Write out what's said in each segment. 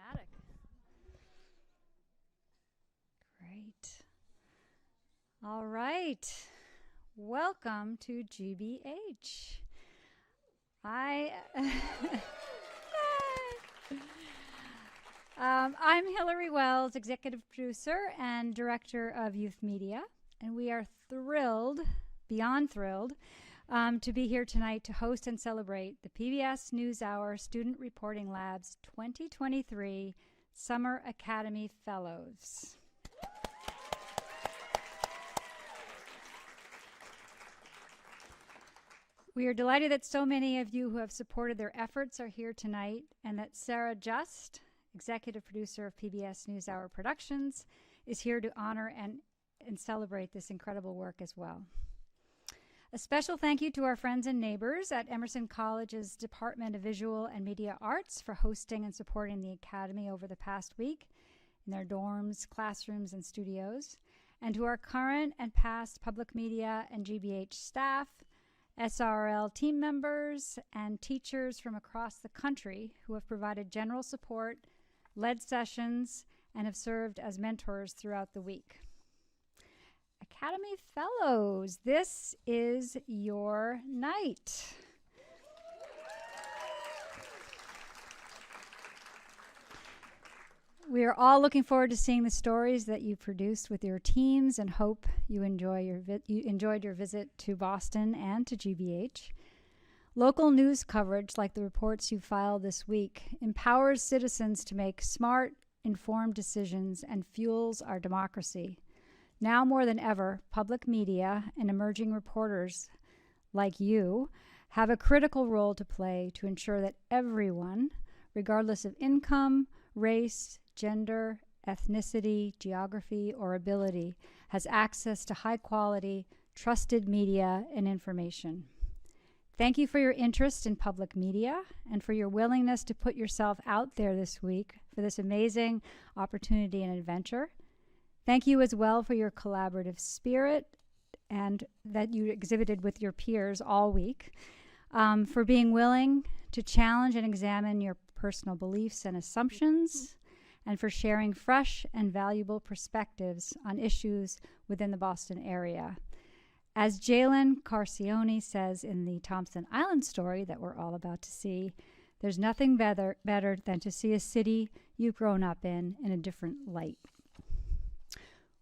Dramatic. Great. All right. Welcome to GBH. I'm Hillary Wells, executive producer and director of youth media, and we are thrilled, beyond thrilled, to be here tonight to host and celebrate the PBS NewsHour Student Reporting Lab's 2023 Summer Academy Fellows. We are delighted that so many of you who have supported their efforts are here tonight, and that Sarah Just, executive producer of PBS NewsHour Productions, is here to honor and celebrate this incredible work as well. A special thank you to our friends and neighbors at Emerson College's Department of Visual and Media Arts for hosting and supporting the Academy over the past week in their dorms, classrooms, and studios, and to our current and past public media and GBH staff, SRL team members, and teachers from across the country who have provided general support, led sessions, and have served as mentors throughout the week. Academy Fellows, this is your night. We are all looking forward to seeing the stories that you produced with your teams and hope you enjoyed your visit to Boston and to GBH. Local news coverage, like the reports you filed this week, empowers citizens to make smart, informed decisions and fuels our democracy. Now more than ever, public media and emerging reporters like you have a critical role to play to ensure that everyone, regardless of income, race, gender, ethnicity, geography, or ability, has access to high-quality, trusted media and information. Thank you for your interest in public media and for your willingness to put yourself out there this week for this amazing opportunity and adventure. Thank you as well for your collaborative spirit and that you exhibited with your peers all week, for being willing to challenge and examine your personal beliefs and assumptions, and for sharing fresh and valuable perspectives on issues within the Boston area. As Jalen Carcione says in the Thompson Island story that we're all about to see, there's nothing better than to see a city you've grown up in a different light.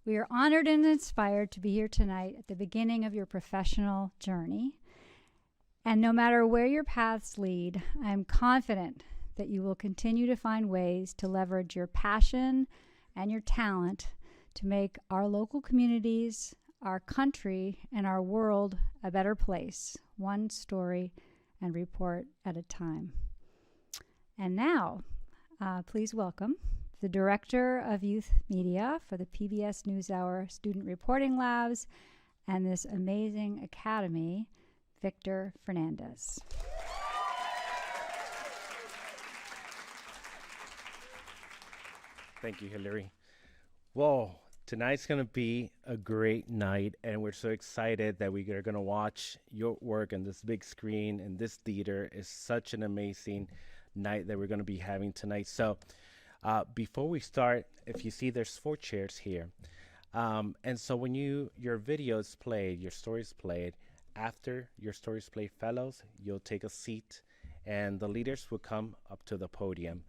We are honored and inspired to be here tonight at the beginning of your professional journey. And no matter where your paths lead, I am confident that you will continue to find ways to leverage your passion and your talent to make our local communities, our country, and our world a better place, one story and report at a time. And now, please welcome the Director of Youth Media for the PBS NewsHour Student Reporting Labs and this amazing academy, Victor Fernandez. Thank you, Hillary. Whoa, tonight's going to be a great night, and we're so excited that we are going to watch your work on this big screen, and this theater is such an amazing night that we're going to be having tonight. So before we start, if you see, there's 4 chairs here. And so when your video is played, your story is played, after your story is played, fellows, you'll take a seat, and the leaders will come up to the podium.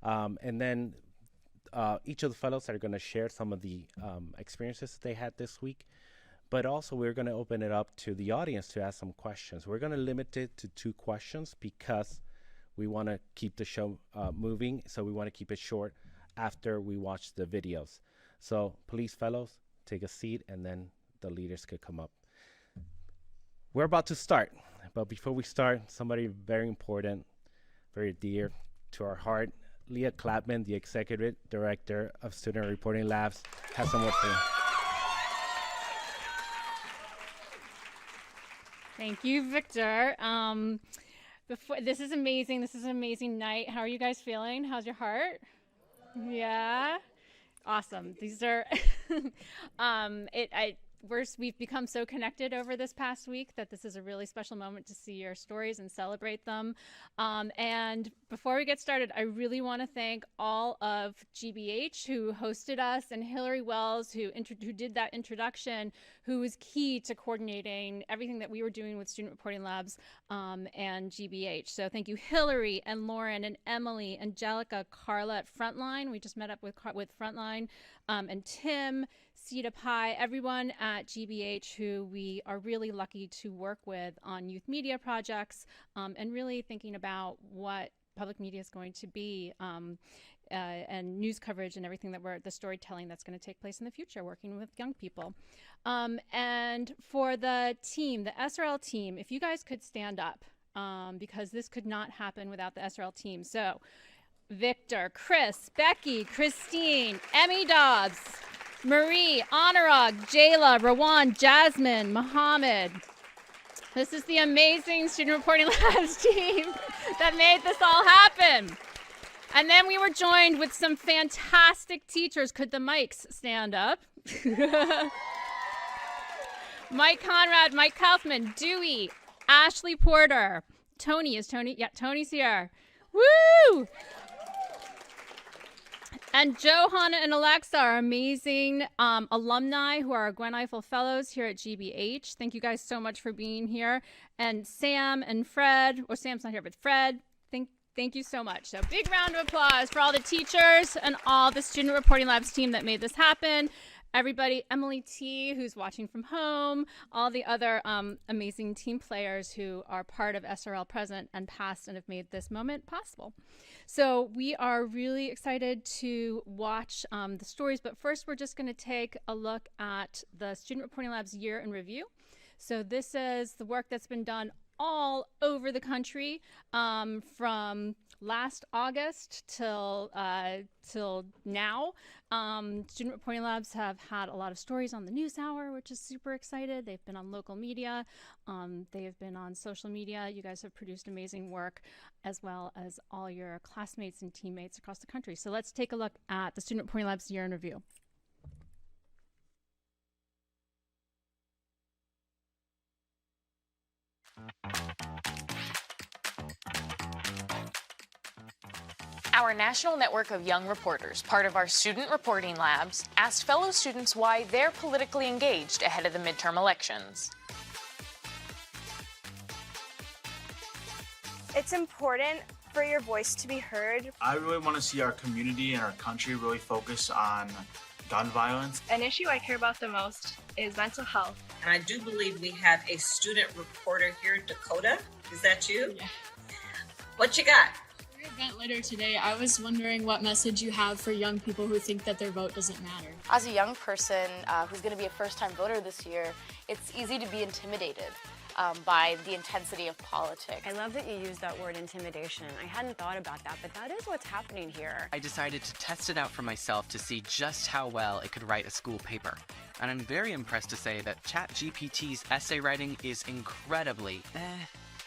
And then each of the fellows are going to share some of the experiences they had this week, but also we're going to open it up to the audience to ask some questions. We're going to limit it to 2 questions because we want to keep the show moving, so we want to keep it short after we watch the videos. So please, fellows, take a seat, and then the leaders could come up. We're about to start, but before we start, somebody very important, very dear to our heart, Leah Clapman, the Executive Director of Student Reporting Labs, has some words for you. Thank you, Victor. This is amazing. This is an amazing night. How are you guys feeling? How's your heart? Yeah. Awesome. These are we've become so connected over this past week that this is a really special moment to see your stories and celebrate them. And before we get started, I really want to thank all of GBH who hosted us, and Hillary Wells who did that introduction, who was key to coordinating everything that we were doing with Student Reporting Labs and GBH. So thank you, Hillary and Lauren and Emily, Angelica, Carla at Frontline. We just met up with Frontline, and Tim, Sita Pai, everyone at GBH who we are really lucky to work with on youth media projects, and really thinking about what public media is going to be, and news coverage and everything the storytelling that's going to take place in the future, working with young people. And for the team, the SRL team, if you guys could stand up, because this could not happen without the SRL team. So Victor, Chris, Becky, Christine, Emmy Dobbs, Marie, Anurag, Jayla, Rawan, Jasmine, Mohammed. This is the amazing Student Reporting Labs team that made this all happen. And then we were joined with some fantastic teachers. Could the mics stand up? Mike Conrad, Mike Kaufman, Dewey, Ashley Porter, Tony. Is Tony? Yeah, Tony's here. Woo! And Johanna and Alexa are amazing alumni who are our Gwen Ifill Fellows here at GBH. Thank you guys so much for being here. And Sam and Fred, or Sam's not here, but Fred, thank you so much. So big round of applause for all the teachers and all the Student Reporting Labs team that made this happen. Everybody, Emily T, who's watching from home, all the other amazing team players who are part of SRL present and past and have made this moment possible. So we are really excited to watch the stories, but first we're just going to take a look at the Student Reporting Labs year in review. So this is the work that's been done all over the country, from last August till now. Student Reporting Labs have had a lot of stories on the NewsHour, which is super excited. They've been on local media. They have been on social media. You guys have produced amazing work, as well as all your classmates and teammates across the country. So let's take a look at the Student Reporting Labs year in review. Our national network of young reporters, part of our Student Reporting Labs, asked fellow students why they're politically engaged ahead of the midterm elections. It's important for your voice to be heard. I really want to see our community and our country really focus on gun violence. An issue I care about the most is mental health. And I do believe we have a student reporter here, Dakota. Is that you? Yeah. What you got? For your event later today, I was wondering what message you have for young people who think that their vote doesn't matter. As a young person who's going to be a first-time voter this year, it's easy to be intimidated by the intensity of politics. I love that you used that word intimidation. I hadn't thought about that, but that is what's happening here. I decided to test it out for myself to see just how well it could write a school paper. And I'm very impressed to say that ChatGPT's essay writing is incredibly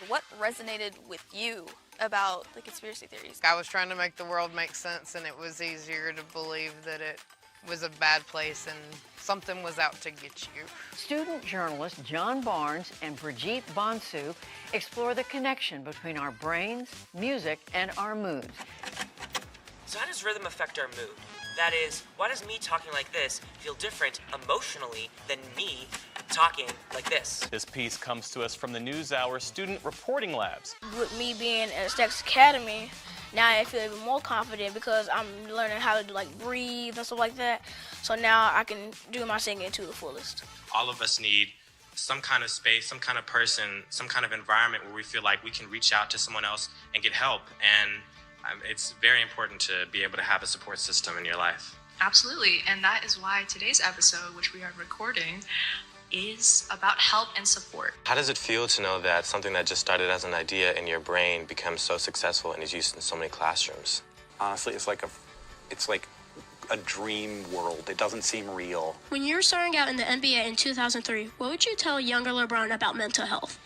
What resonated with you about the conspiracy theories? I was trying to make the world make sense, and it was easier to believe that it was a bad place and something was out to get you. Student journalists John Barnes and Brigitte Bonsu explore the connection between our brains, music, and our moods. So how does rhythm affect our mood? That is, why does me talking like this feel different emotionally than me talking like this? This piece comes to us from the NewsHour Student Reporting Labs. With me being at Stacks Academy, now I feel even more confident because I'm learning how to breathe and stuff like that. So now I can do my singing to the fullest. All of us need some kind of space, some kind of person, some kind of environment where we feel like we can reach out to someone else and get help. And it's very important to be able to have a support system in your life. Absolutely, and that is why today's episode, which we are recording, is about help and support. How does it feel to know that something that just started as an idea in your brain becomes so successful and is used in so many classrooms? Honestly, it's like a dream world. It doesn't seem real. When you were starting out in the NBA in 2003, what would you tell younger LeBron about mental health?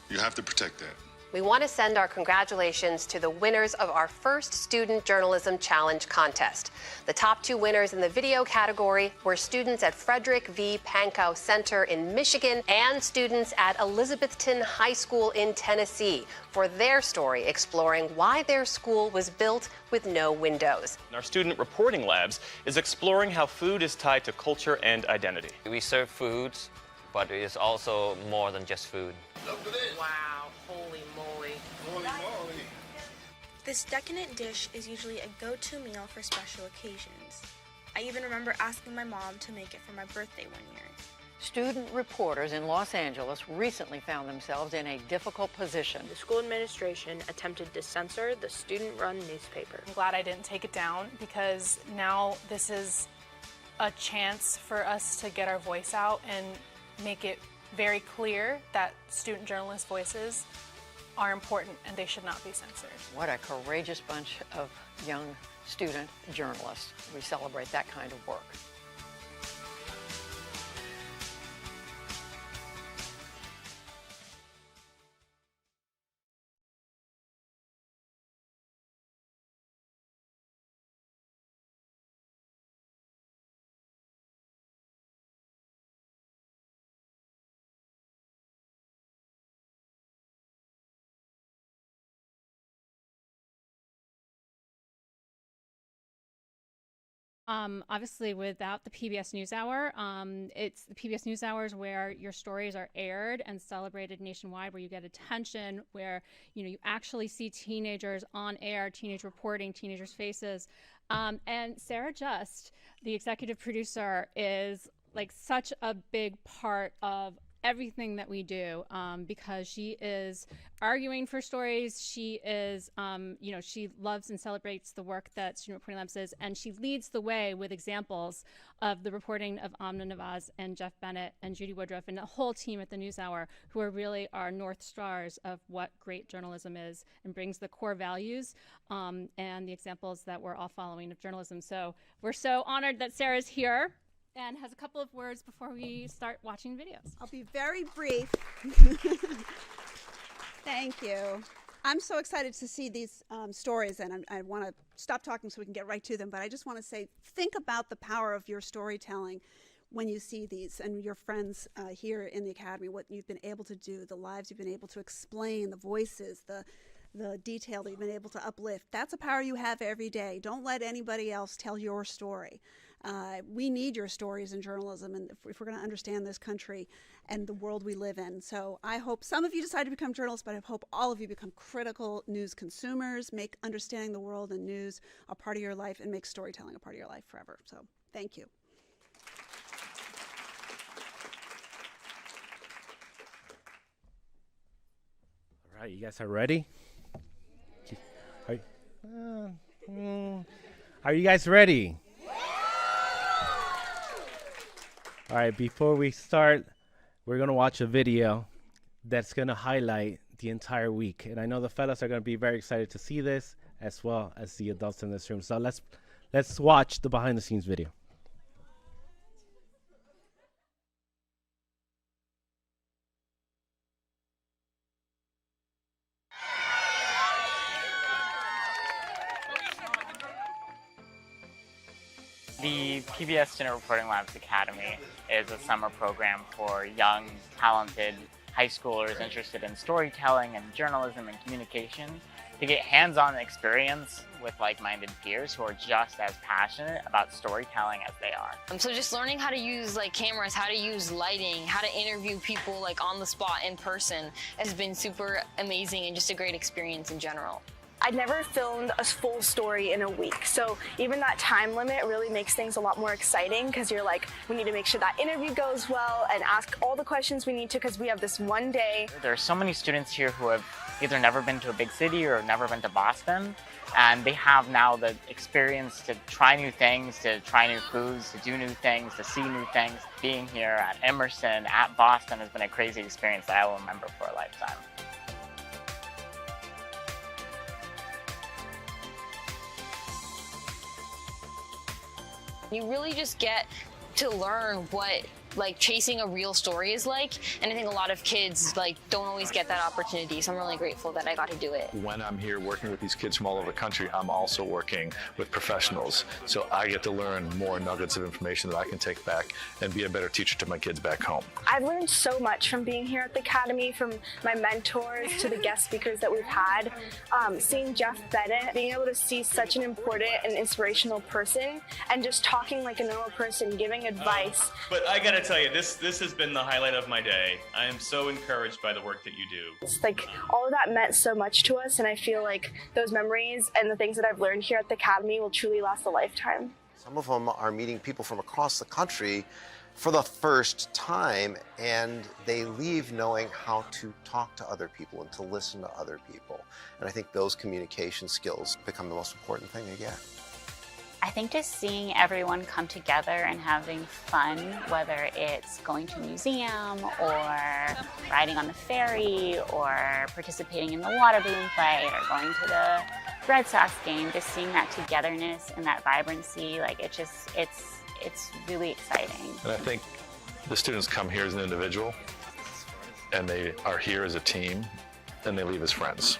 You have to protect that. we want to send our congratulations to the winners of our first Student Journalism Challenge contest. The top 2 winners in the video category were students at Frederick V. Pankow Center in Michigan and students at Elizabethton High School in Tennessee for their story exploring why their school was built with no windows. Our student reporting labs is exploring how food is tied to culture and identity. We serve foods, but it is also more than just food. Wow, holy moly. Holy moly. This decadent dish is usually a go-to meal for special occasions. I even remember asking my mom to make it for my birthday one year. Student reporters in Los Angeles recently found themselves in a difficult position. The school administration attempted to censor the student-run newspaper. I'm glad I didn't take it down because now this is a chance for us to get our voice out and make it very clear that student journalist voices are important and they should not be censored. What a courageous bunch of young student journalists. We celebrate that kind of work. Obviously, without the PBS NewsHour, it's the PBS NewsHours where your stories are aired and celebrated nationwide, where you get attention, where you actually see teenagers on air, teenage reporting, teenagers' faces. And Sarah Just, the executive producer, is like such a big part of everything that we do because she is arguing for stories. She is, she loves and celebrates the work that Student Reporting Labs is, and she leads the way with examples of the reporting of Amna Nawaz and Jeff Bennett and Judy Woodruff and the whole team at the NewsHour, who are really our North Stars of what great journalism is and brings the core values and the examples that we're all following of journalism. So we're so honored that Sarah's here and has a couple of words before we start watching videos. I'll be very brief. Thank you. I'm so excited to see these stories, and I want to stop talking so we can get right to them, but I just want to say, think about the power of your storytelling when you see these and your friends here in the Academy, what you've been able to do, the lives you've been able to explain, the voices, the detail that you've been able to uplift. That's a power you have every day. Don't let anybody else tell your story. We need your stories in journalism, and if we're going to understand this country and the world we live in. So I hope some of you decide to become journalists, but I hope all of you become critical news consumers, make understanding the world and news a part of your life, and make storytelling a part of your life forever. So thank you. All right, you guys are ready? Are you guys ready? All right, before we start, we're going to watch a video that's going to highlight the entire week. And I know the fellas are going to be very excited to see this, as well as the adults in this room. So let's watch the behind-the-scenes video. The PBS Student Reporting Labs Academy is a summer program for young, talented high schoolers interested in storytelling and journalism and communication to get hands-on experience with like-minded peers who are just as passionate about storytelling as they are. So just learning how to use cameras, how to use lighting, how to interview people on the spot in person has been super amazing and just a great experience in general. I'd never filmed a full story in a week, so even that time limit really makes things a lot more exciting because you're like, we need to make sure that interview goes well and ask all the questions we need to because we have this one day. There are so many students here who have either never been to a big city or never been to Boston, and they have now the experience to try new things, to try new foods, to do new things, to see new things. Being here at Emerson, at Boston has been a crazy experience that I will remember for a lifetime. You really just get to learn what like chasing a real story is like, and I think a lot of kids like don't always get that opportunity, so I'm really grateful that I got to do it. When I'm here working with these kids from all over the country, I'm also working with professionals, so I get to learn more nuggets of information that I can take back and be a better teacher to my kids back home. I've learned so much from being here at the Academy, from my mentors to the guest speakers that we've had. Seeing Jeff Bennett, being able to see such an important and inspirational person and just talking like a normal person, giving advice. But I gotta tell you, this has been the highlight of my day. I am so encouraged by the work that you do. It's like all of that meant so much to us, and I feel like those memories and the things that I've learned here at the Academy will truly last a lifetime. Some of them are meeting people from across the country for the first time, and they leave knowing how to talk to other people and to listen to other people. And I think those communication skills become the most important thing to get. I think just seeing everyone come together and having fun, whether it's going to a museum or riding on the ferry or participating in the water balloon fight or going to the Red Sox game, just seeing that togetherness and that vibrancy, like it's really exciting. And I think the students come here as an individual, and they are here as a team, and they leave as friends.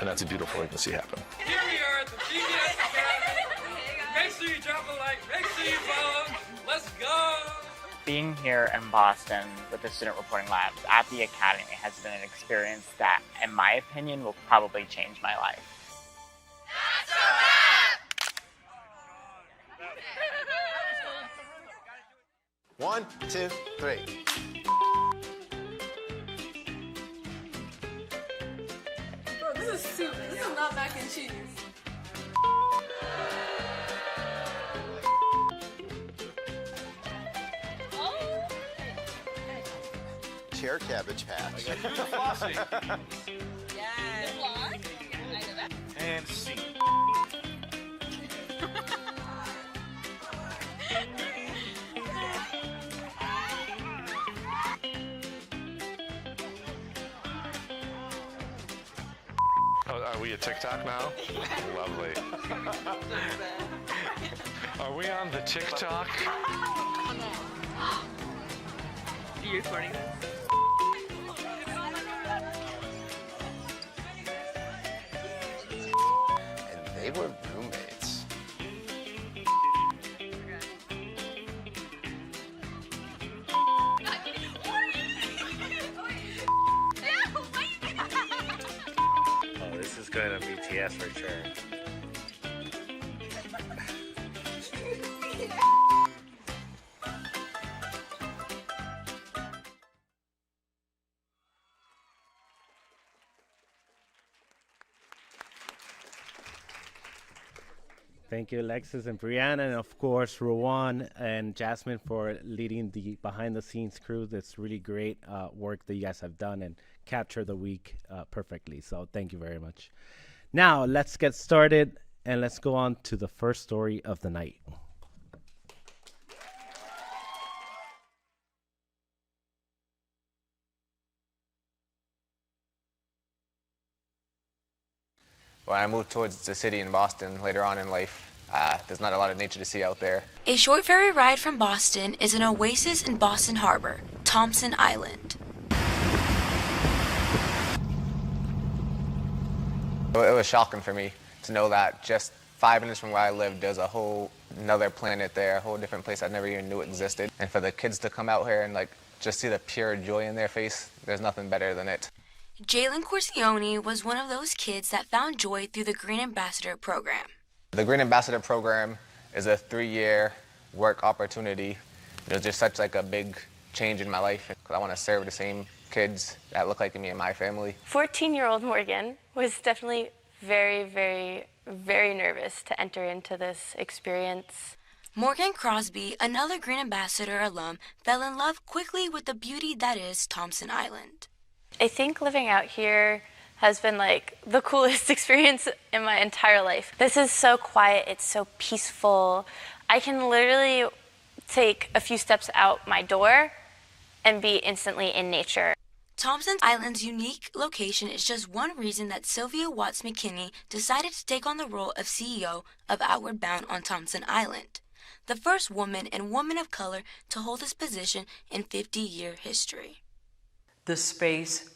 And that's a beautiful thing to see happen. Here we are at the PBS Academy. Make sure you drop a like, make sure you follow. Let's go! Being here in Boston with the Student Reporting Labs at the Academy has been an experience that, in my opinion, will probably change my life. One, two, three. Bro, this is soup. This is not mac and cheese. Chair Cabbage Patch. Yes. And see. Are we at TikTok now? Lovely. Are we on the TikTok? Are you recording this? And they were roommates. Oh, this is going to BTS for sure. Thank you, Alexis and Brianna, and of course, Rowan and Jasmine for leading the behind-the-scenes crew. That's really great work that you guys have done and captured the week perfectly. So thank you very much. Now, let's get started, and let's go on to the first story of the night. When I moved towards the city in Boston later on in life, there's not a lot of nature to see out there. A short ferry ride from Boston is an oasis in Boston Harbor, Thompson Island. It was shocking for me to know that just 5 minutes from where I lived, there's a whole another planet there, a whole different place I never even knew existed. And for the kids to come out here and just see the pure joy in their face, there's nothing better than it. Jalen Corsione was one of those kids that found joy through the Green Ambassador program. The Green Ambassador program is a 3-year work opportunity. It was just such a big change in my life because I want to serve the same kids that look like me and my family. 14-year-old Morgan was definitely very, very, very nervous to enter into this experience. Morgan Crosby, another Green Ambassador alum, fell in love quickly with the beauty that is Thompson Island. I think living out here has been the coolest experience in my entire life. This is so quiet, it's so peaceful. I can literally take a few steps out my door and be instantly in nature. Thompson Island's unique location is just one reason that Sylvia Watts McKinney decided to take on the role of CEO of Outward Bound on Thompson Island. the first woman and woman of color to hold this position in 50-year history. This space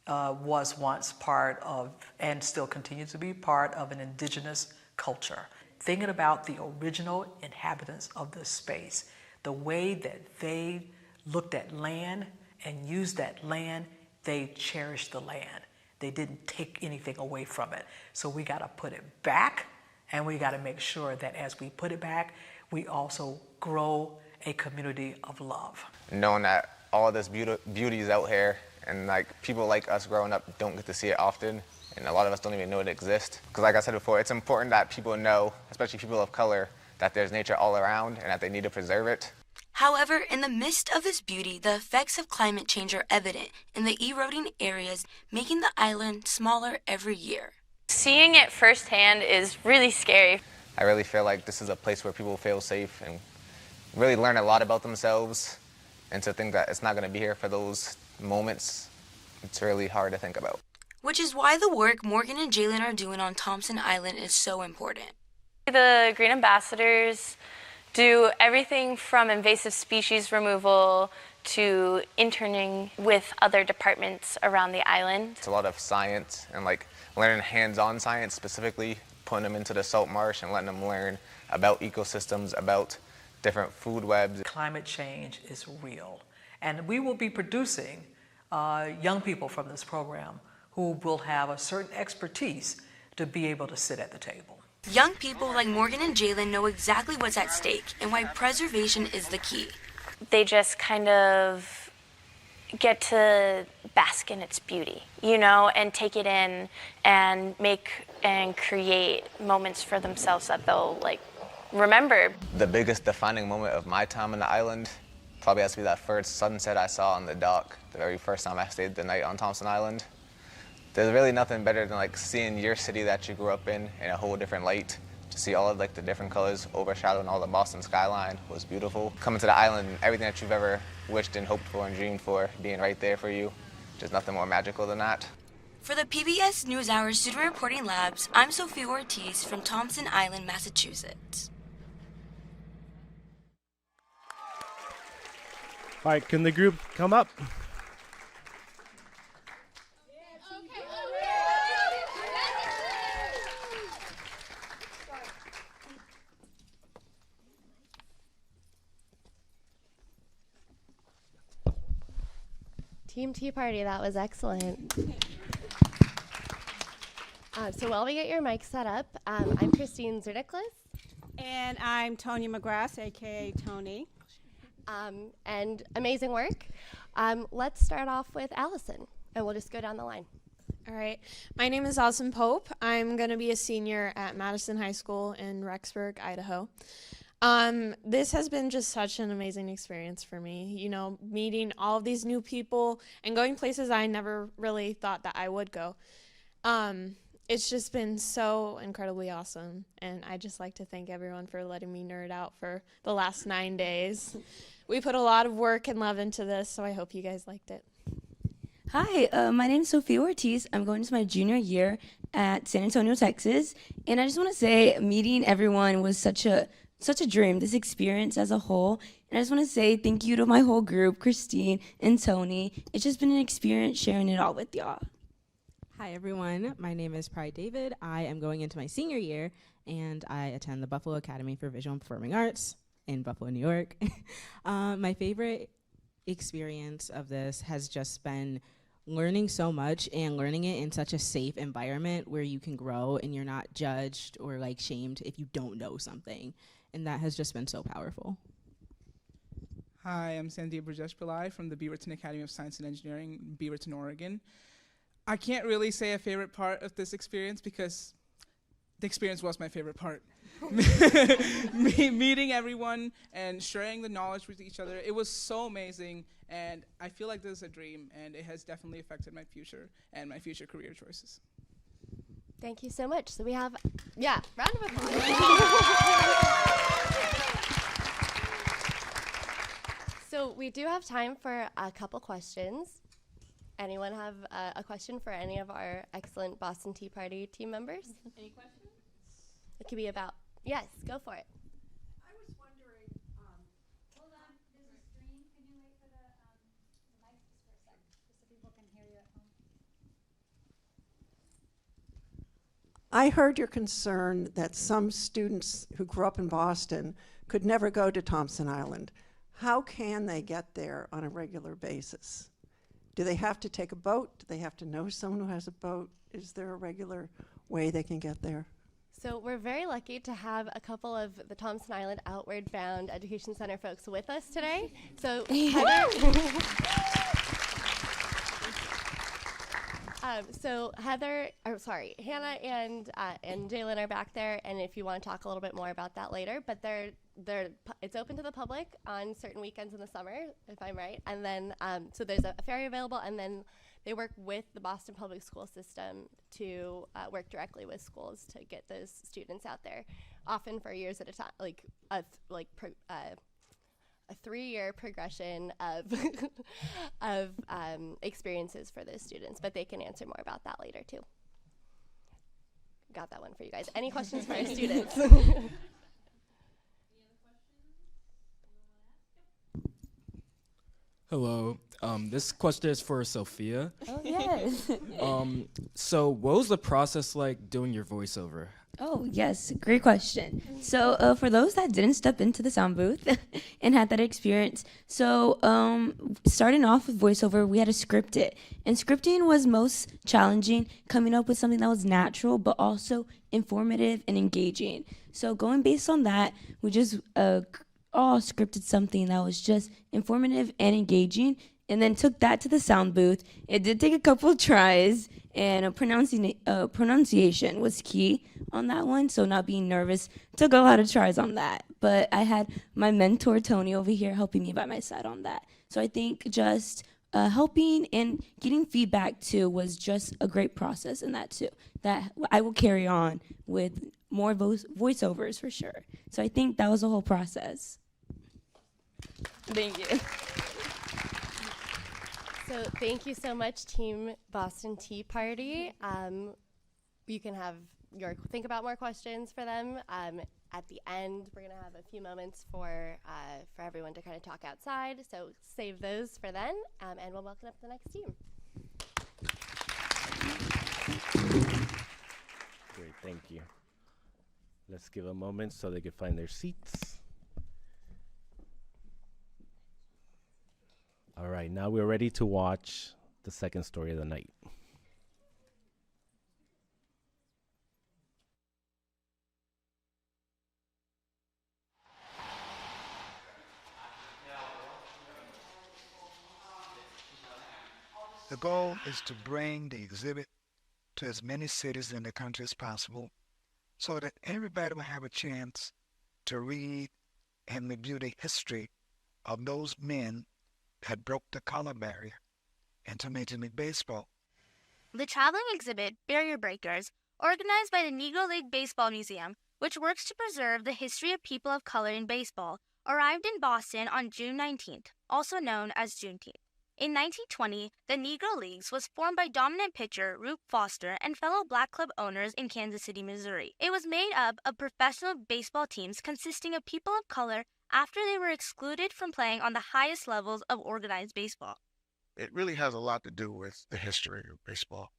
was once part of, and still continues to be part of, an indigenous culture. Thinking about the original inhabitants of this space, the way that they looked at land and used that land, they cherished the land. They didn't take anything away from it. So we got to put it back, and we got to make sure that as we put it back, we also grow a community of love. Knowing that all this beauty is out here, and like people like us growing up don't get to see it often, and a lot of us don't even know it exists. Because like I said before, it's important that people know, especially people of color, that there's nature all around and that they need to preserve it. However, in the midst of this beauty, the effects of climate change are evident in the eroding areas, making the island smaller every year. Seeing it firsthand is really scary. I really feel like this is a place where people feel safe and really learn a lot about themselves, and to think that it's not going to be here for those moments, it's really hard to think about. Which is why the work Morgan and Jalen are doing on Thompson Island is so important. The Green Ambassadors do everything from invasive species removal to interning with other departments around the island. It's a lot of science and like learning hands-on science, specifically putting them into the salt marsh and letting them learn about ecosystems, about different food webs. Climate change is real, and we will be producing young people from this program who will have a certain expertise to be able to sit at the table. Young people like Morgan and Jalen know exactly what's at stake and why preservation is the key. They just kind of get to bask in its beauty, you know, and take it in and make and create moments for themselves that they'll like remember. The biggest defining moment of my time on the island probably has to be that first sunset I saw on the dock, the very first time I stayed the night on Thompson Island. There's really nothing better than like seeing your city that you grew up in a whole different light. To see all of like the different colors overshadowing all the Boston skyline was beautiful. Coming to the island and everything that you've ever wished and hoped for and dreamed for being right there for you, there's nothing more magical than that. For the PBS NewsHour Student Reporting Labs, I'm Sophia Ortiz from Thompson Island, Massachusetts. All right, can the group come up? Team Tea Party, that was excellent. So while we get your mic set up, I'm Christine Zerdiklis. And I'm Tony McGrath, aka Tony. And amazing work. Let's start off with Allison, and we'll just go down the line. All right. My name is Allison Pope. I'm going to be a senior at Madison High School in Rexburg, Idaho. This has been just such an amazing experience for me, you know, meeting all of these new people and going places I never really thought that I would go. It's just been so incredibly awesome, and I just like to thank everyone for letting me nerd out for the last 9 days. We put a lot of work and love into this, so I hope you guys liked it. Hi, my name is Sophia Ortiz. I'm going to my junior year at San Antonio, Texas, and I just want to say meeting everyone was such a dream, this experience as a whole. And I just want to say thank you to my whole group, Christine and Tony. It's just been an experience sharing it all with y'all. Hi, everyone. My name is Pride David. I am going into my senior year, and I attend the Buffalo Academy for Visual and Performing Arts in Buffalo, New York. My favorite experience of this has just been learning so much and learning it in such a safe environment where you can grow and you're not judged or like shamed if you don't know something. And that has just been so powerful. Hi, I'm Sandeep Rajesh Pillai from the Beaverton Academy of Science and Engineering in Beaverton, Oregon. I can't really say a favorite part of this experience because the experience was my favorite part. Meeting everyone and sharing the knowledge with each other, it was so amazing, and I feel like this is a dream, and it has definitely affected my future and my future career choices. Thank you so much. So we have, round of applause. So we do have time for a couple questions. Anyone have a question for any of our excellent Boston Tea Party team members? Any questions? It could be about, yes, go for it. I was wondering I heard your concern that some students who grew up in Boston could never go to Thompson Island. How can they get there on a regular basis? Do they have to take a boat? Do they have to know someone who has a boat? Is there a regular way they can get there? So we're very lucky to have a couple of the Thompson Island Outward Bound Education Center folks with us today. So Hannah and Jalen are back there, and if you want to talk a little bit more about that later, but it's open to the public on certain weekends in the summer, if I'm right, and then so there's a ferry available, and then they work with the Boston Public School System to work directly with schools to get those students out there, often for years at a time, like a 3-year progression of of experiences for those students, but they can answer more about that later too. Got that one for you guys. Any questions for our students? Hello. This question is for Sophia. Oh, yes. So what was the process like doing your voiceover? Oh, yes. Great question. So for those that didn't step into the sound booth and had that experience, so starting off with voiceover, we had to script it. And scripting was most challenging, coming up with something that was natural, but also informative and engaging. So going based on that, we just all scripted something that was just informative and engaging, and then took that to the sound booth. It did take a couple of tries, and pronunciation was key on that one, so not being nervous. Took a lot of tries on that, but I had my mentor, Tony, over here helping me by my side on that. So I think just helping and getting feedback, too, was just a great process in that, too, that I will carry on with more voiceovers for sure. So I think that was the whole process. Thank you. So thank you so much, Team Boston Tea Party. You can think about more questions for them. At the end, we're gonna have a few moments for everyone to kind of talk outside. So save those for then, and we'll welcome up the next team. Great, thank you. Let's give a moment so they can find their seats. All right, now we're ready to watch the second story of the night. The goal is to bring the exhibit to as many cities in the country as possible so that everybody will have a chance to read and review the history of those men that broke the color barrier into Major League Baseball. The traveling exhibit, Barrier Breakers, organized by the Negro League Baseball Museum, which works to preserve the history of people of color in baseball, arrived in Boston on June 19th, also known as Juneteenth. In 1920, the Negro Leagues was formed by dominant pitcher Rube Foster and fellow black club owners in Kansas City, Missouri. It was made up of professional baseball teams consisting of people of color after they were excluded from playing on the highest levels of organized baseball. It really has a lot to do with the history of baseball.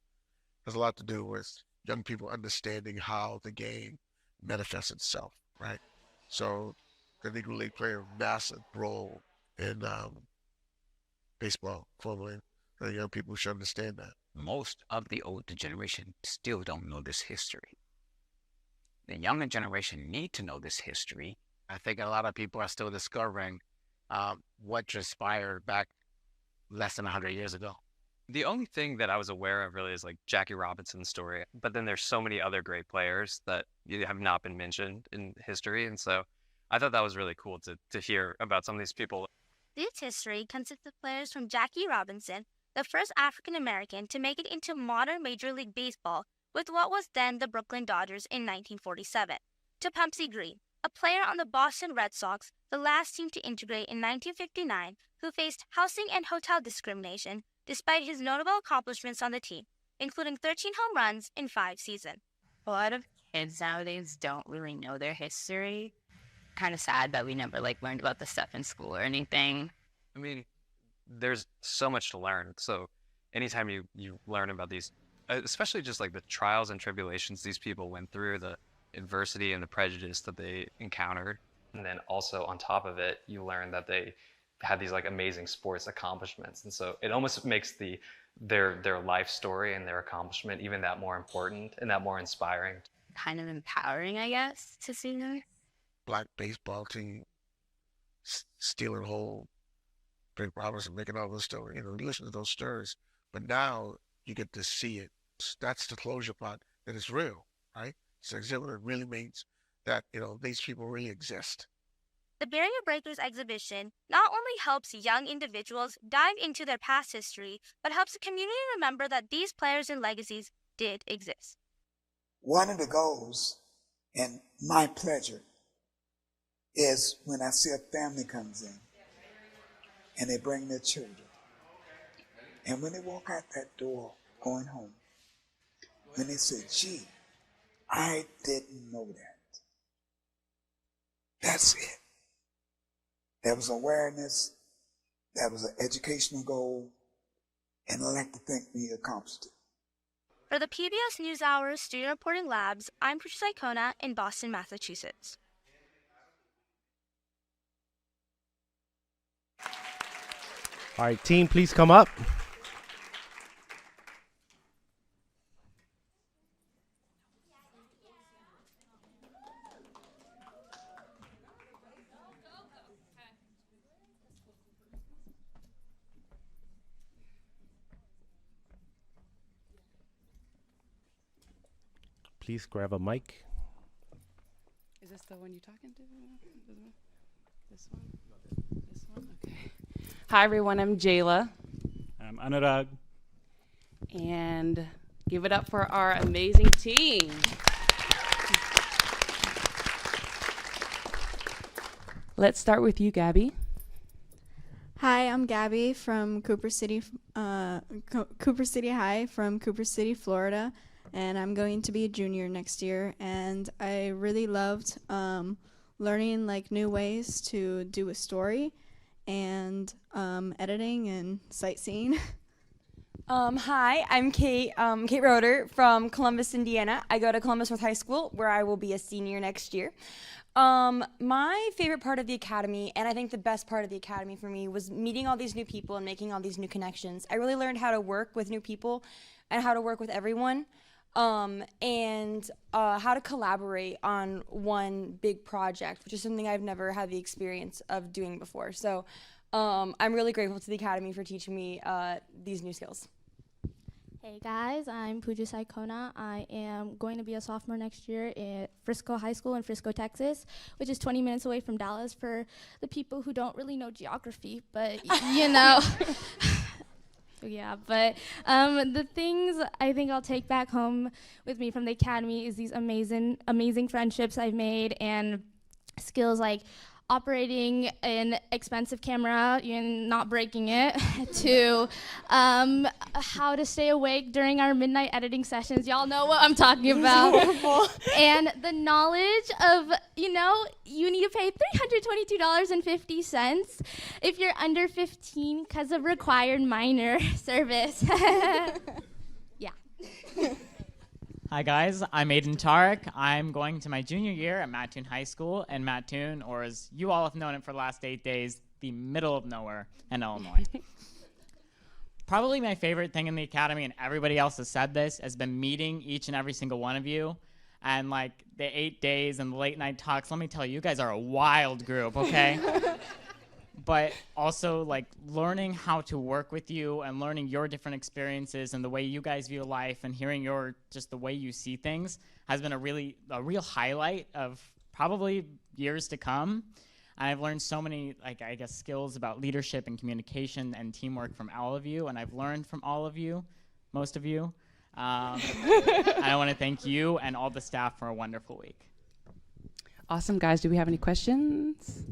It has a lot to do with young people understanding how the game manifests itself, right? So the Negro League played a massive role in baseball formally. The young people should understand that. Most of the older generation still don't know this history. The younger generation need to know this history. I think a lot of people are still discovering what transpired back less than 100 years ago. The only thing that I was aware of really is like Jackie Robinson's story, but then there's so many other great players that have not been mentioned in history, and so I thought that was really cool to hear about some of these people. This history consists of players from Jackie Robinson, the first African American to make it into modern Major League Baseball with what was then the Brooklyn Dodgers in 1947, to Pumpsie Green, a player on the Boston Red Sox, the last team to integrate in 1959, who faced housing and hotel discrimination despite his notable accomplishments on the team, including 13 home runs in 5 seasons. A lot of kids nowadays don't really know their history. Kind of sad that we never learned about this stuff in school or anything. I mean, there's so much to learn. So anytime you learn about these especially just like the trials and tribulations these people went through, the adversity and the prejudice that they encountered. And then also on top of it, you learn that they had these like amazing sports accomplishments. And so it almost makes their life story and their accomplishment even that more important and that more inspiring. Kind of empowering, I guess, to see her. Black baseball team stealing whole Big Robinson, making all those stories. You listen to those stories, but now you get to see it. That's the closure part, that it's real, right? It's an exhibit that really means that, these people really exist. The Barrier Breakers exhibition not only helps young individuals dive into their past history, but helps the community remember that these players and legacies did exist. One of the goals and my pleasure is when I see a family comes in and they bring their children. And when they walk out that door going home, when they say, gee, I didn't know that. That's it. There was awareness, that was an educational goal, and I'd like to think we accomplished it. For the PBS NewsHour Student Reporting Labs, I'm Patricia Icona in Boston, Massachusetts. All right, team, please come up. Please grab a mic. Is this the one you're talking to? This one? This one? Okay. Hi, everyone. I'm Jayla. I'm Anurag. And give it up for our amazing team. Let's start with you, Gabby. Hi, I'm Gabby from Cooper City High from Cooper City, Florida, and I'm going to be a junior next year. And I really loved learning like new ways to do a story and editing and sightseeing. Hi, I'm Kate Roeder from Columbus, Indiana. I go to Columbus North High School, where I will be a senior next year. My favorite part of the academy, and I think the best part of the academy for me, was meeting all these new people and making all these new connections. I really learned how to work with new people and how to work with everyone, and how to collaborate on one big project, which is something I've never had the experience of doing before. So I'm really grateful to the academy for teaching me these new skills. Hey guys, I'm Pooja Saikona. I am going to be a sophomore next year at Frisco High School in Frisco, Texas, which is 20 minutes away from Dallas for the people who don't really know geography, but you know. Yeah, but the things I think I'll take back home with me from the academy is these amazing friendships I've made and skills like operating an expensive camera and not breaking it, to how to stay awake during our midnight editing sessions. Y'all know what I'm talking about. And the knowledge of, you need to pay $322.50 if you're under 15 because of required minor service. Yeah. Hi guys, I'm Aiden Tarek. I'm going to my junior year at Mattoon High School in Mattoon, or as you all have known it for the last 8 days, the middle of nowhere in Illinois. Probably my favorite thing in the academy, and everybody else has said this, has been meeting each and every single one of you. And like the 8 days and the late night talks, let me tell you, you guys are a wild group, okay? But also like learning how to work with you and learning your different experiences and the way you guys view life and hearing just the way you see things has been a real highlight of probably years to come. I've learned so many, skills about leadership and communication and teamwork from all of you, and I've learned from all of you, most of you. I want to thank you and all the staff for a wonderful week. Awesome, guys. Do we have any questions?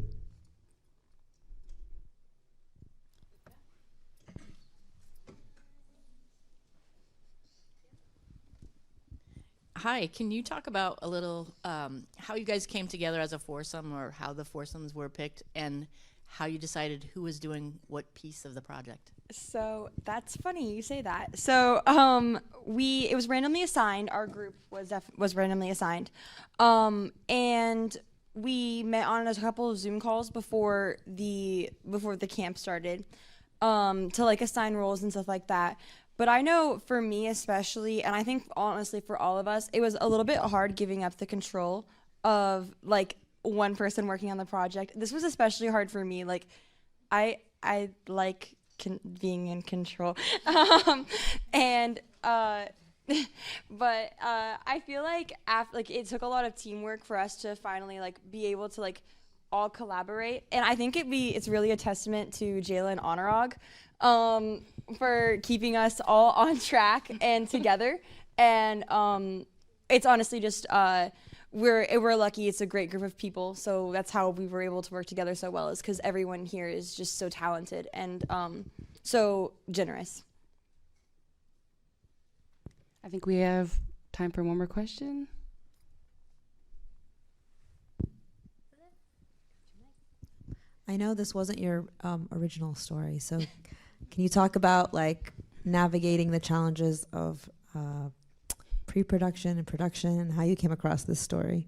Hi, can you talk about a little how you guys came together as a foursome, or how the foursomes were picked, and how you decided who was doing what piece of the project? So that's funny you say that. So it was randomly assigned. Our group was randomly assigned, and we met on a couple of Zoom calls before the camp started, to like assign roles and stuff like that. But I know for me especially, and I think honestly for all of us, it was a little bit hard giving up the control of like one person working on the project. This was especially hard for me. Like I like being in control, and but I feel like it took a lot of teamwork for us to finally like be able to like all collaborate, and I think it's really a testament to Jayla and Honorog for keeping us all on track and together. And it's honestly just we're lucky. It's a great group of people, so that's how we were able to work together so well, is because everyone here is just so talented and so generous. I think we have time for one more question. I know this wasn't your original story, so can you talk about like navigating the challenges of pre-production and production, and how you came across this story?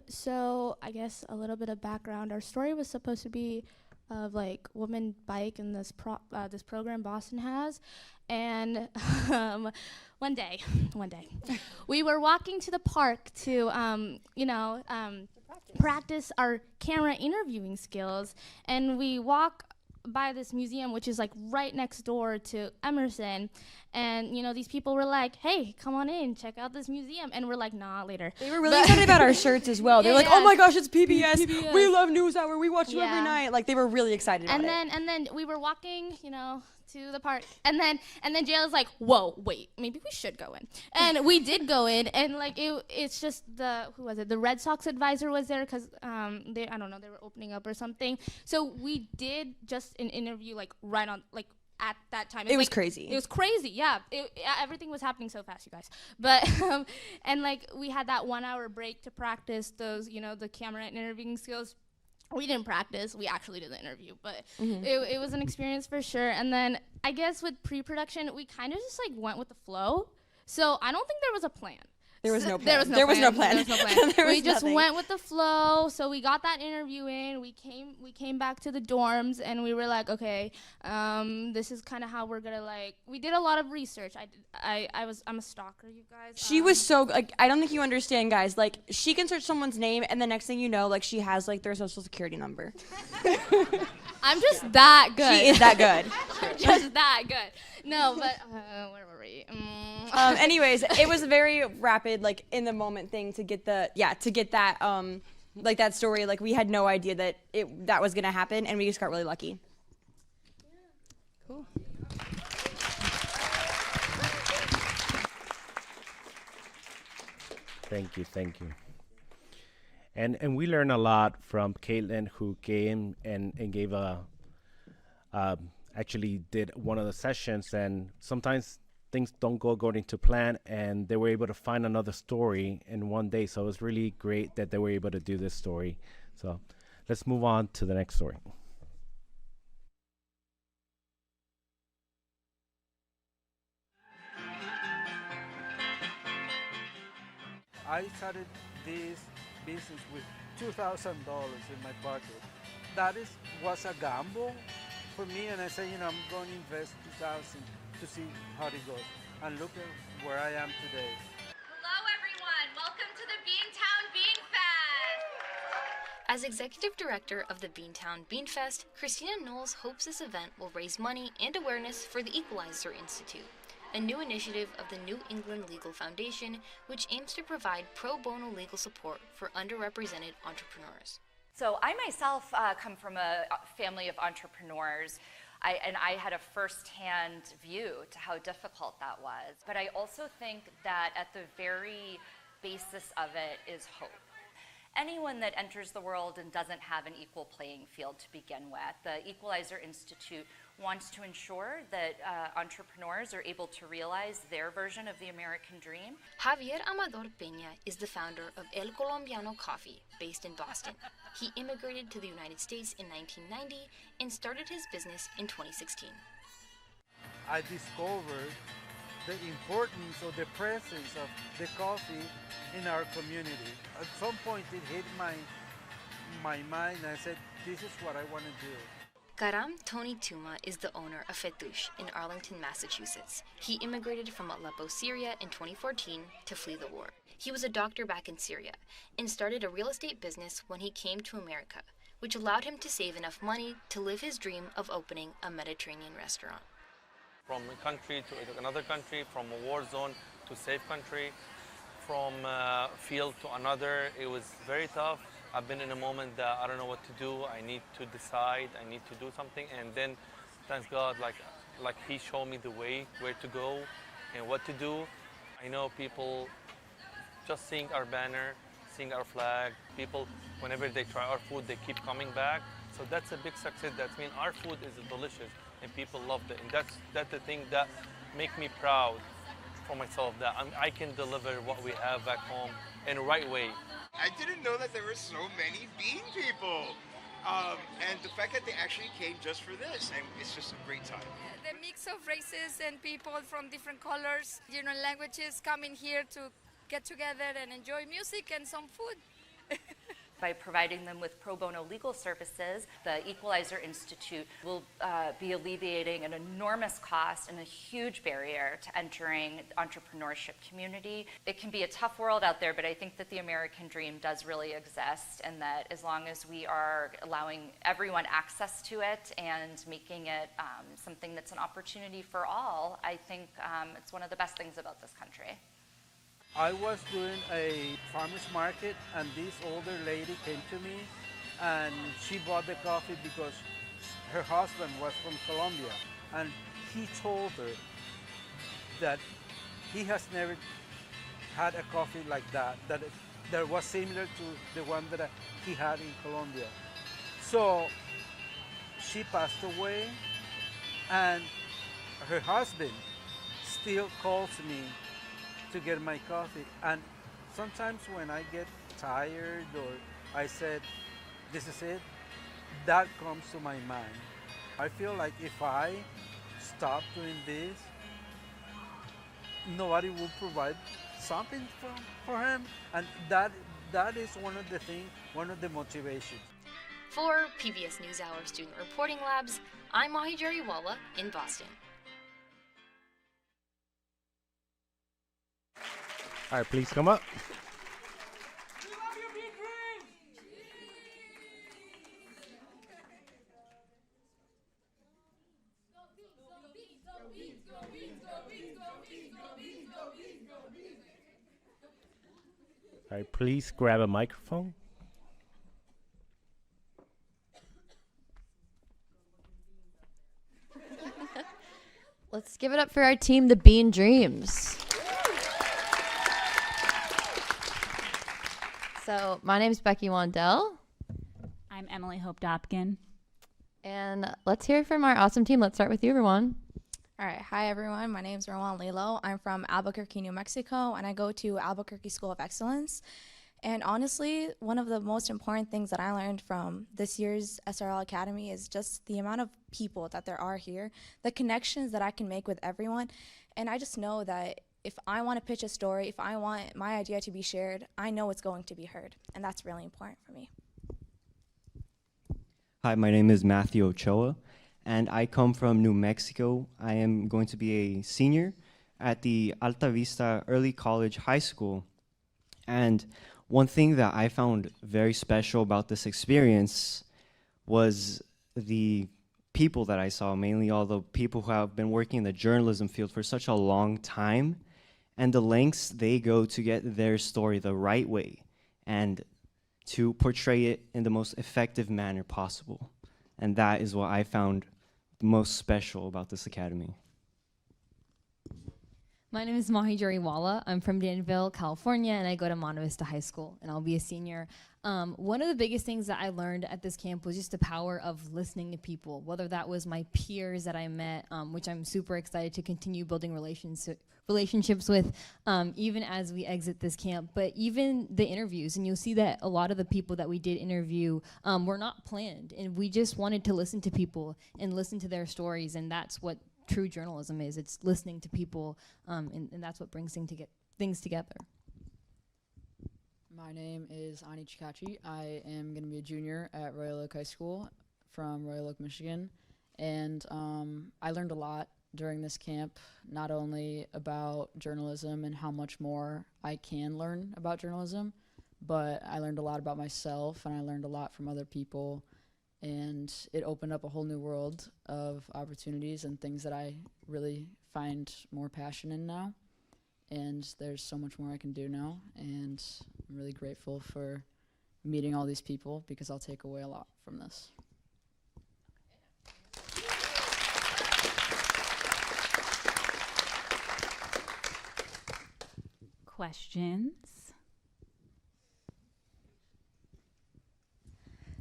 So I guess a little bit of background. Our story was supposed to be of like women bike in this program Boston has, and one day we were walking to the park to practice our camera interviewing skills, and we walk by this museum which is like right next door to Emerson, and these people were like, hey, come on in, check out this museum, and we're like, nah, later. They were really excited about our shirts as well. They're like, oh my gosh, it's PBS. We love NewsHour. We watch you every night. Like, they were really excited about it. And then we were walking, to the park, and then Jayla's like, whoa, wait, maybe we should go in. And we did go in, and like it's just the Red Sox advisor was there because they were opening up or something. So we did just an interview like right on like at that time. It was crazy. It was crazy, yeah. Everything was happening so fast, you guys. But and like we had that 1 hour break to practice those, the camera and interviewing skills. We didn't practice, we actually did the interview, but it was an experience for sure. And then I guess with pre-production, we kind of just like went with the flow. So I don't think there was a plan. There was no plan. There was no plan. We just went with the flow. So we got that interview in. We came back to the dorms, and we were like, okay, this is kind of how we're gonna like. We did a lot of research. I'm a stalker, you guys. She was so like, I don't think you understand, guys. Like, she can search someone's name, and the next thing you know, like, she has like their social security number. I'm just that good. She is that good. I'm just that good. No, but where were we? Anyways, it was a very rapid, like, in the moment thing to get that, like, that story. Like, we had no idea that that was gonna happen, and we just got really lucky. Cool. Thank you. And we learned a lot from Caitlin, who came and gave actually did one of the sessions, and sometimes things don't go according to plan, and they were able to find another story in one day. So it was really great that they were able to do this story. So let's move on to the next story. I started this business with $2,000 in my pocket. That was a gamble for me, and I said, I'm going to invest $2,000 to see how it goes. And look at where I am today. Hello, everyone. Welcome to the Beantown Bean Fest. As executive director of the Beantown Bean Fest, Christina Knowles hopes this event will raise money and awareness for the Equalizer Institute, a new initiative of the New England Legal Foundation, which aims to provide pro bono legal support for underrepresented entrepreneurs. So I myself come from a family of entrepreneurs, and I had a first-hand view to how difficult that was. But I also think that at the very basis of it is hope. anyone that enters the world and doesn't have an equal playing field to begin with. The Equalizer Institute wants to ensure that entrepreneurs are able to realize their version of the American dream. Javier Amador Peña is the founder of El Colombiano Coffee, based in Boston. He immigrated to the United States in 1990 and started his business in 2016. I discovered the importance or the presence of the coffee in our community. At some point it hit my mind and I said, this is what I want to do. Karam Tony Tuma is the owner of Fetouche in Arlington, Massachusetts. He immigrated from Aleppo, Syria in 2014 to flee the war. He was a doctor back in Syria and started a real estate business when he came to America, which allowed him to save enough money to live his dream of opening a Mediterranean restaurant. From a country to another country, from a war zone to safe country, from a field to another, it was very tough. I've been in a moment that I don't know what to do. I need to decide. I need to do something. And then, thanks God, like He showed me the way, where to go and what to do. I know people just seeing our banner, seeing our flag, people, whenever they try our food, they keep coming back. So that's a big success. That means our food is delicious and people loved it. And that's the thing that makes me proud for myself, that I can deliver what we have back home in the right way. I didn't know that there were so many bean people. And the fact that they actually came just for this, and it's just a great time. The mix of races and people from different colors, languages coming here to get together and enjoy music and some food. By providing them with pro bono legal services, the Equalizer Institute will be alleviating an enormous cost and a huge barrier to entering the entrepreneurship community. It can be a tough world out there, but I think that the American dream does really exist, and that as long as we are allowing everyone access to it and making it something that's an opportunity for all, I think it's one of the best things about this country. I was doing a farmer's market and this older lady came to me and she bought the coffee because her husband was from Colombia, and he told her that he has never had a coffee like that was similar to the one that he had in Colombia. So she passed away and her husband still calls me to get my coffee, and sometimes when I get tired or I said this is it, that comes to my mind. I feel like if I stop doing this, nobody will provide something for him, and that is one of the motivations. For PBS NewsHour Student Reporting Labs, I'm Mahi Jariwala in Boston. All right, please come up. All right, please grab a microphone. Let's give it up for our team, the Bean Dreams. So my name's Becky Wandell. I'm Emily Hope Dopkin. And let's hear from our awesome team. Let's start with you, Rowan. All right. Hi, everyone. My name is Rowan Lilo. I'm from Albuquerque, New Mexico, and I go to Albuquerque School of Excellence. And honestly, one of the most important things that I learned from this year's SRL Academy is just the amount of people that there are here, the connections that I can make with everyone. And I just know that if I want to pitch a story, if I want my idea to be shared, I know it's going to be heard. And that's really important for me. Hi, my name is Matthew Ochoa, and I come from New Mexico. I am going to be a senior at the Alta Vista Early College High School. And one thing that I found very special about this experience was the people that I saw, mainly all the people who have been working in the journalism field for such a long time, and the lengths they go to get their story the right way and to portray it in the most effective manner possible. And that is what I found most special about this academy. My name is Mahi Jariwala. I'm from Danville, California, and I go to Monte Vista High School, and I'll be a senior. One of the biggest things that I learned at this camp was just the power of listening to people, whether that was my peers that I met, which I'm super excited to continue building relationships with, even as we exit this camp, but even the interviews. And you'll see that a lot of the people that we did interview were not planned, and we just wanted to listen to people and listen to their stories, and that's what true journalism is. It's listening to people, and that's what brings things together. My name is Ani Chikachi. I am going to be a junior at Royal Oak High School from Royal Oak, Michigan. And I learned a lot during this camp, not only about journalism and how much more I can learn about journalism, but I learned a lot about myself, and I learned a lot from other people. And it opened up a whole new world of opportunities and things that I really find more passion in now. And there's so much more I can do now, and I'm really grateful for meeting all these people because I'll take away a lot from this. Questions?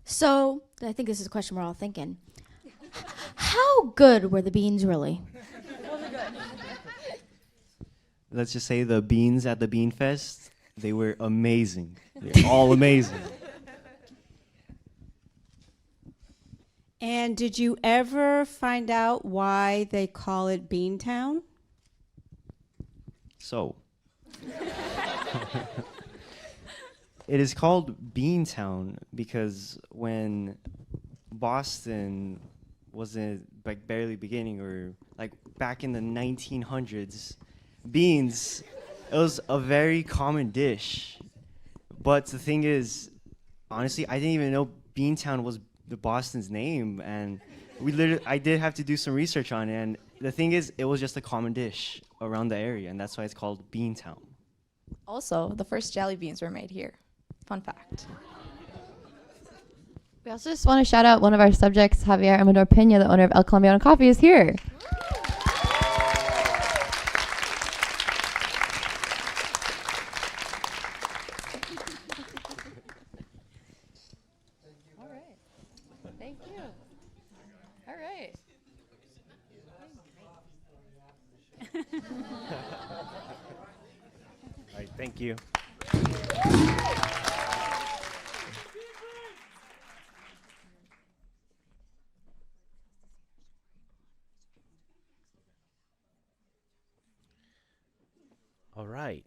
So, I think this is a question we're all thinking. How good were the beans really? Let's just say the beans at the Bean Fest, they were amazing. They're all amazing. And did you ever find out why they call it Beantown? So, it is called Beantown because when Boston was like barely beginning, or like back in the 1900s, beans, it was a very common dish. But the thing is, honestly, I didn't even know Beantown was the Boston's name, and I did have to do some research on it. And the thing is, it was just a common dish around the area, and that's why it's called Beantown. Also, the first jelly beans were made here. Fun fact. We also just want to shout out one of our subjects, Javier Amador Pena, the owner of El Colombiano Coffee, is here. All right. Thank you. All right. All right, thank you. All right.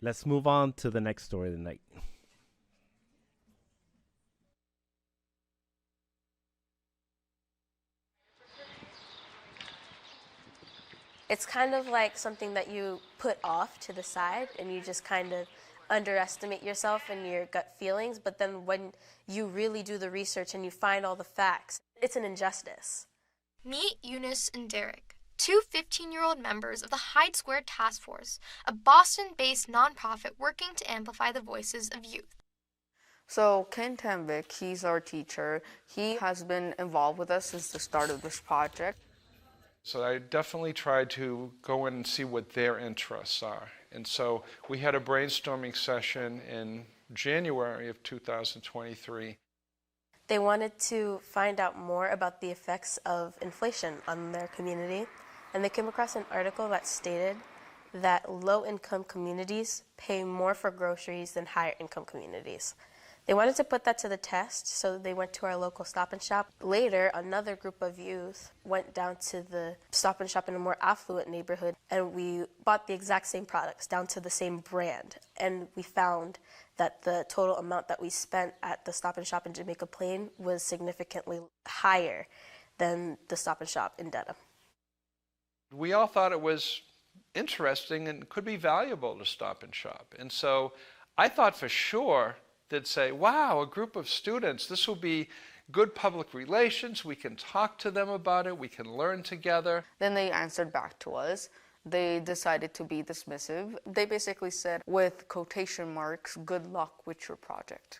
Let's move on to the next story of the night. It's kind of like something that you put off to the side and you just kind of underestimate yourself and your gut feelings, but then when you really do the research and you find all the facts, it's an injustice. Meet Eunice and Derek, two 15-year-old members of the Hyde Square Task Force, a Boston-based nonprofit working to amplify the voices of youth. So Ken Tamvik, he's our teacher. He has been involved with us since the start of this project. So I definitely tried to go in and see what their interests are. And so we had a brainstorming session in January of 2023. They wanted to find out more about the effects of inflation on their community, and they came across an article that stated that low-income communities pay more for groceries than higher-income communities. They wanted to put that to the test, so they went to our local Stop and Shop. Later, another group of youth went down to the Stop and Shop in a more affluent neighborhood, and we bought the exact same products down to the same brand. And we found that the total amount that we spent at the Stop and Shop in Jamaica Plain was significantly higher than the Stop and Shop in Dedham. We all thought it was interesting and could be valuable to Stop and Shop. And so I thought for sure they'd say, wow, a group of students, this will be good public relations, we can talk to them about it, we can learn together. Then they answered back to us. They decided to be dismissive. They basically said, with quotation marks, good luck with your project.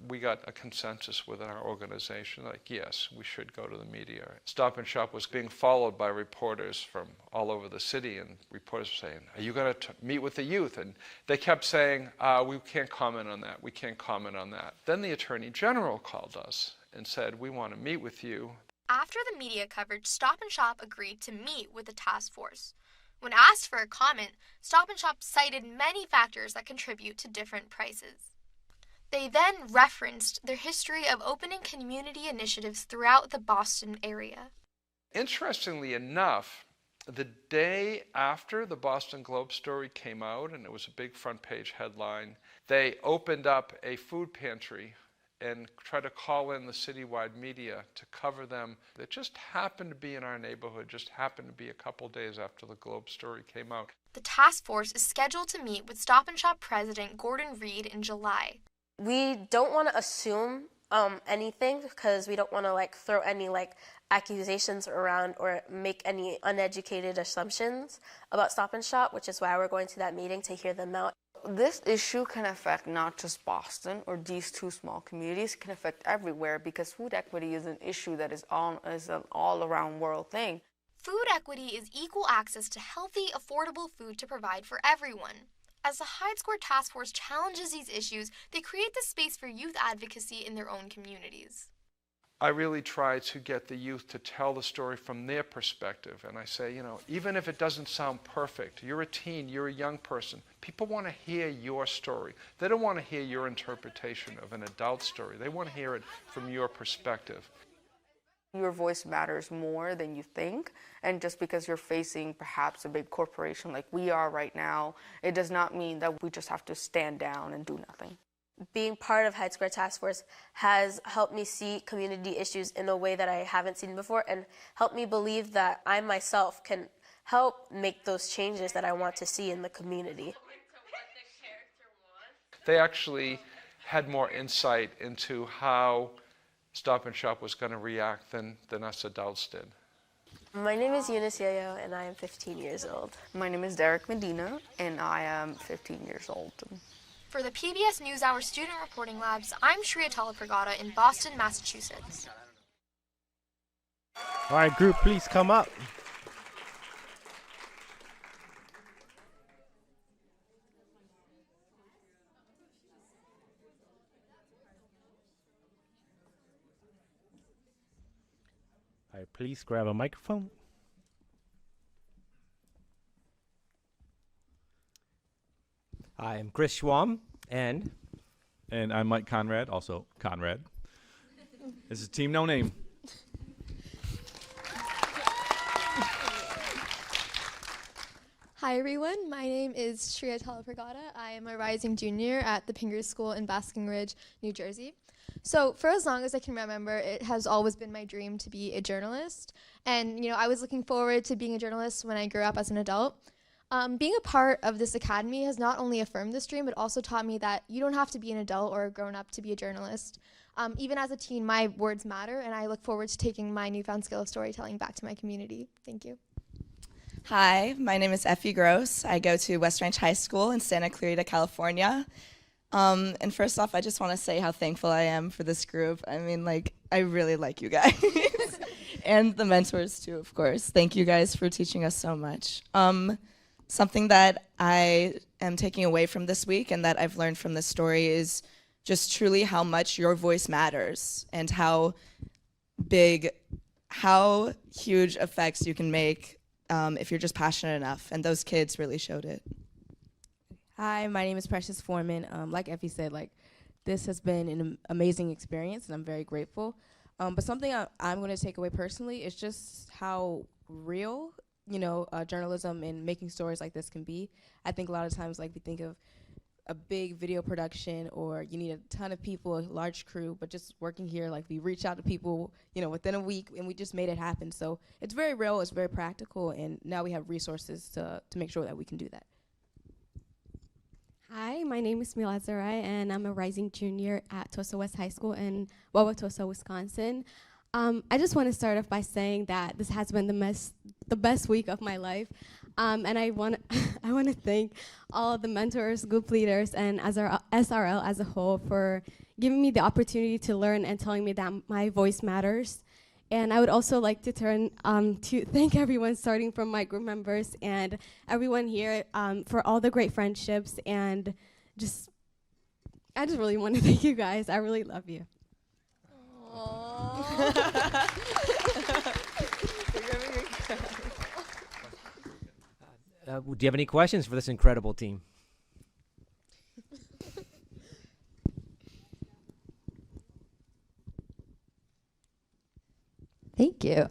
we got a consensus within our organization, like, yes, we should go to the media. Stop and Shop was being followed by reporters from all over the city, and reporters were saying, are you going to meet with the youth? And they kept saying, we can't comment on that, we can't comment on that. Then the Attorney General called us and said, we want to meet with you. After the media coverage, Stop and Shop agreed to meet with the task force. When asked for a comment, Stop and Shop cited many factors that contribute to different prices. They then referenced their history of opening community initiatives throughout the Boston area. Interestingly enough, the day after the Boston Globe story came out, and it was a big front page headline, they opened up a food pantry and tried to call in the citywide media to cover them. That just happened to be in our neighborhood, just happened to be a couple days after the Globe story came out. The task force is scheduled to meet with Stop and Shop President Gordon Reed in July. We don't want to assume anything because we don't want to throw any accusations around or make any uneducated assumptions about Stop and Shop, which is why we're going to that meeting to hear them out. This issue can affect not just Boston or these two small communities, it can affect everywhere because food equity is an issue that is an all-around world thing. Food equity is equal access to healthy, affordable food to provide for everyone. As the Hyde Square Task Force challenges these issues, they create the space for youth advocacy in their own communities. I really try to get the youth to tell the story from their perspective. And I say, even if it doesn't sound perfect, you're a teen, you're a young person. People want to hear your story. They don't want to hear your interpretation of an adult story. They want to hear it from your perspective. Your voice matters more than you think, and just because you're facing perhaps a big corporation like we are right now, it does not mean that we just have to stand down and do nothing. Being part of Hyde Square Task Force has helped me see community issues in a way that I haven't seen before and helped me believe that I myself can help make those changes that I want to see in the community. They actually had more insight into how Stop and Shop was going to react than us adults did. My name is Eunice Yo-Yo, and I am 15 years old. My name is Derek Medina, and I am 15 years old. For the PBS NewsHour Student Reporting Labs, I'm Shriya Talapragada in Boston, Massachusetts. All right, group, please come up. All right, please grab a microphone. Hi, I'm Chris Schwam, and I'm Mike Conrad, also Conrad. This is Team No Name. Hi everyone, my name is Shriya Talapragada. I am a rising junior at the Pingers School in Basking Ridge, New Jersey. So for as long as I can remember, it has always been my dream to be a journalist. And I was looking forward to being a journalist when I grew up as an adult. Being a part of this academy has not only affirmed this dream, but also taught me that you don't have to be an adult or a grown-up to be a journalist. Even as a teen, my words matter, and I look forward to taking my newfound skill of storytelling back to my community. Thank you. Hi, my name is Effie Gross. I go to West Ranch High School in Santa Clarita, California. And first off, I just want to say how thankful I am for this group. I mean, I really like you guys. And the mentors too, of course. Thank you guys for teaching us so much. Something that I am taking away from this week and that I've learned from this story is just truly how much your voice matters and how huge effects you can make if you're just passionate enough. And those kids really showed it. Hi, my name is Precious Foreman. Like Effie said, this has been an amazing experience, and I'm very grateful. But something I'm going to take away personally is just how real, journalism and making stories like this can be. I think a lot of times, we think of a big video production, or you need a ton of people, a large crew, but just working here, we reach out to people, within a week, and we just made it happen. So it's very real, it's very practical, and now we have resources to make sure that we can do that. Hi, my name is Mila Zarai, and I'm a rising junior at Tosa West High School in Wauwatosa, Wisconsin. I just want to start off by saying that this has been the best week of my life. And I want I want to thank all of the mentors, group leaders, and SRL as a whole for giving me the opportunity to learn and telling me that my voice matters. And I would also like to to thank everyone, starting from my group members and everyone here, for all the great friendships. And I just really want to thank you guys. I really love you. Do you have any questions for this incredible team? Thank you.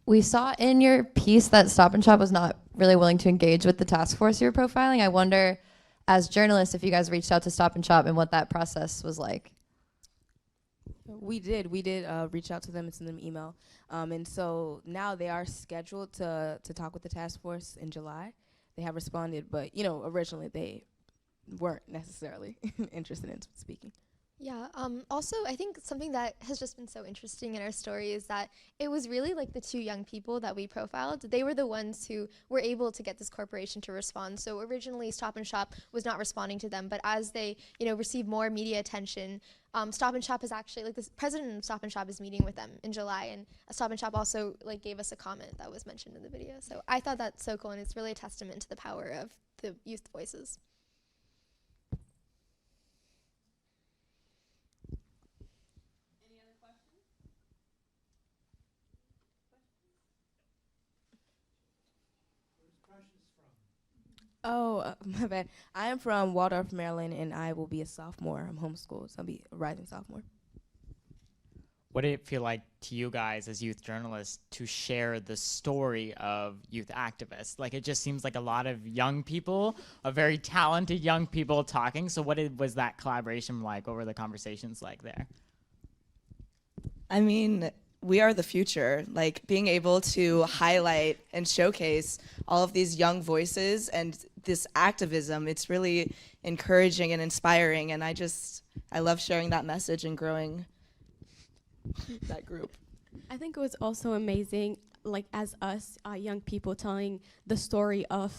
We saw in your piece that Stop and Shop was not really willing to engage with the task force you were profiling. I wonder, as journalists, if you guys reached out to Stop and Shop and what that process was like. We did reach out to them and send them an email. And so now they are scheduled to talk with the task force in July. They have responded, but originally they weren't necessarily interested in speaking. Yeah, also I think something that has just been so interesting in our story is that it was really like the two young people that we profiled. They were the ones who were able to get this corporation to respond. So originally Stop and Shop was not responding to them, but as they, received more media attention, Stop and Shop is actually, like, the president of Stop and Shop is meeting with them in July, and Stop and Shop also gave us a comment that was mentioned in the video. So I thought that's so cool, and it's really a testament to the power of the youth voices. Oh, my bad. I am from Waldorf, Maryland, and I will be a sophomore. I'm homeschooled, so I'll be a rising sophomore. What did it feel like to you guys as youth journalists to share the story of youth activists? Like, it just seems like a lot of young people, a very talented young people talking. So what was that collaboration like? What were the conversations like there? I mean, we are the future. Like, being able to highlight and showcase all of these young voices and this activism, it's really encouraging and inspiring. And I love sharing that message and growing that group. I think it was also amazing, as us young people telling the story of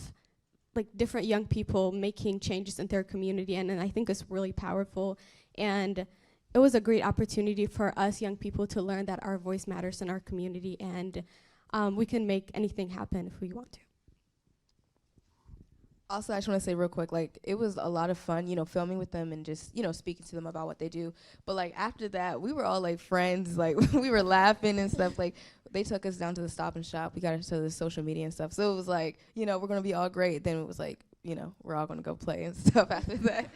different young people making changes in their community, and I think it's really powerful. And it was a great opportunity for us young people to learn that our voice matters in our community, and we can make anything happen if we want to. Also, I just want to say real quick, it was a lot of fun, filming with them and just, speaking to them about what they do. But after that, we were all friends, we were laughing and stuff. They took us down to the Stop and Shop. We got into the social media and stuff. So it was we're going to be all great. Then it was we're all going to go play and stuff after that.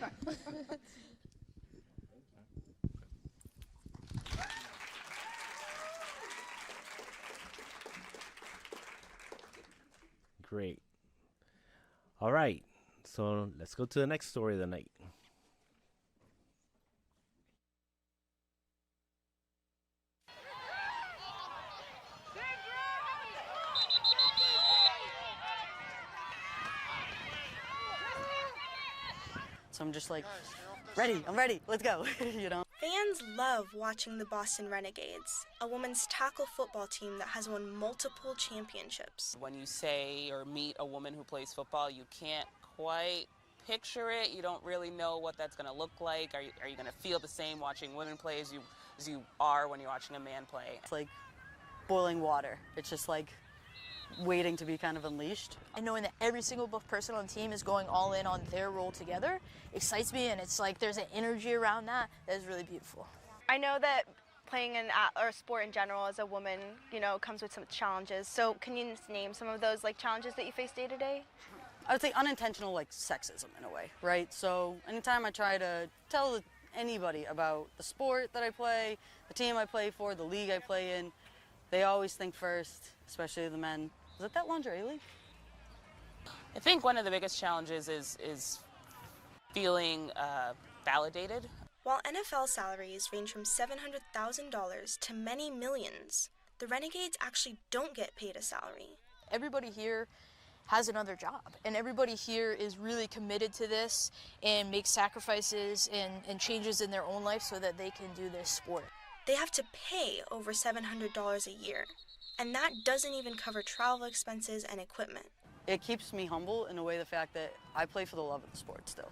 Great. All right, so let's go to the next story of the night. So I'm just ready, I'm ready, let's go, Fans love watching the Boston Renegades, a women's tackle football team that has won multiple championships. When you say or meet a woman who plays football, you can't quite picture it. You don't really know what that's going to look like. Are you going to feel the same watching women play as you are when you're watching a man play? It's like boiling water. It's just waiting to be kind of unleashed. And knowing that every single person on the team is going all in on their role together excites me, and it's there's an energy around that is really beautiful. I know that playing or sport in general as a woman, comes with some challenges. So can you name some of those challenges that you face day to day? I would say unintentional sexism in a way, right? So anytime I try to tell anybody about the sport that I play, the team I play for, the league I play in, they always think first, especially the men. Is it that lingerie league? I think one of the biggest challenges is feeling validated. While NFL salaries range from $700,000 to many millions, the Renegades actually don't get paid a salary. Everybody here has another job, and everybody here is really committed to this and makes sacrifices and changes in their own life so that they can do this sport. They have to pay over $700 a year, and that doesn't even cover travel expenses and equipment. it keeps me humble in a way, the fact that I play for the love of the sport still.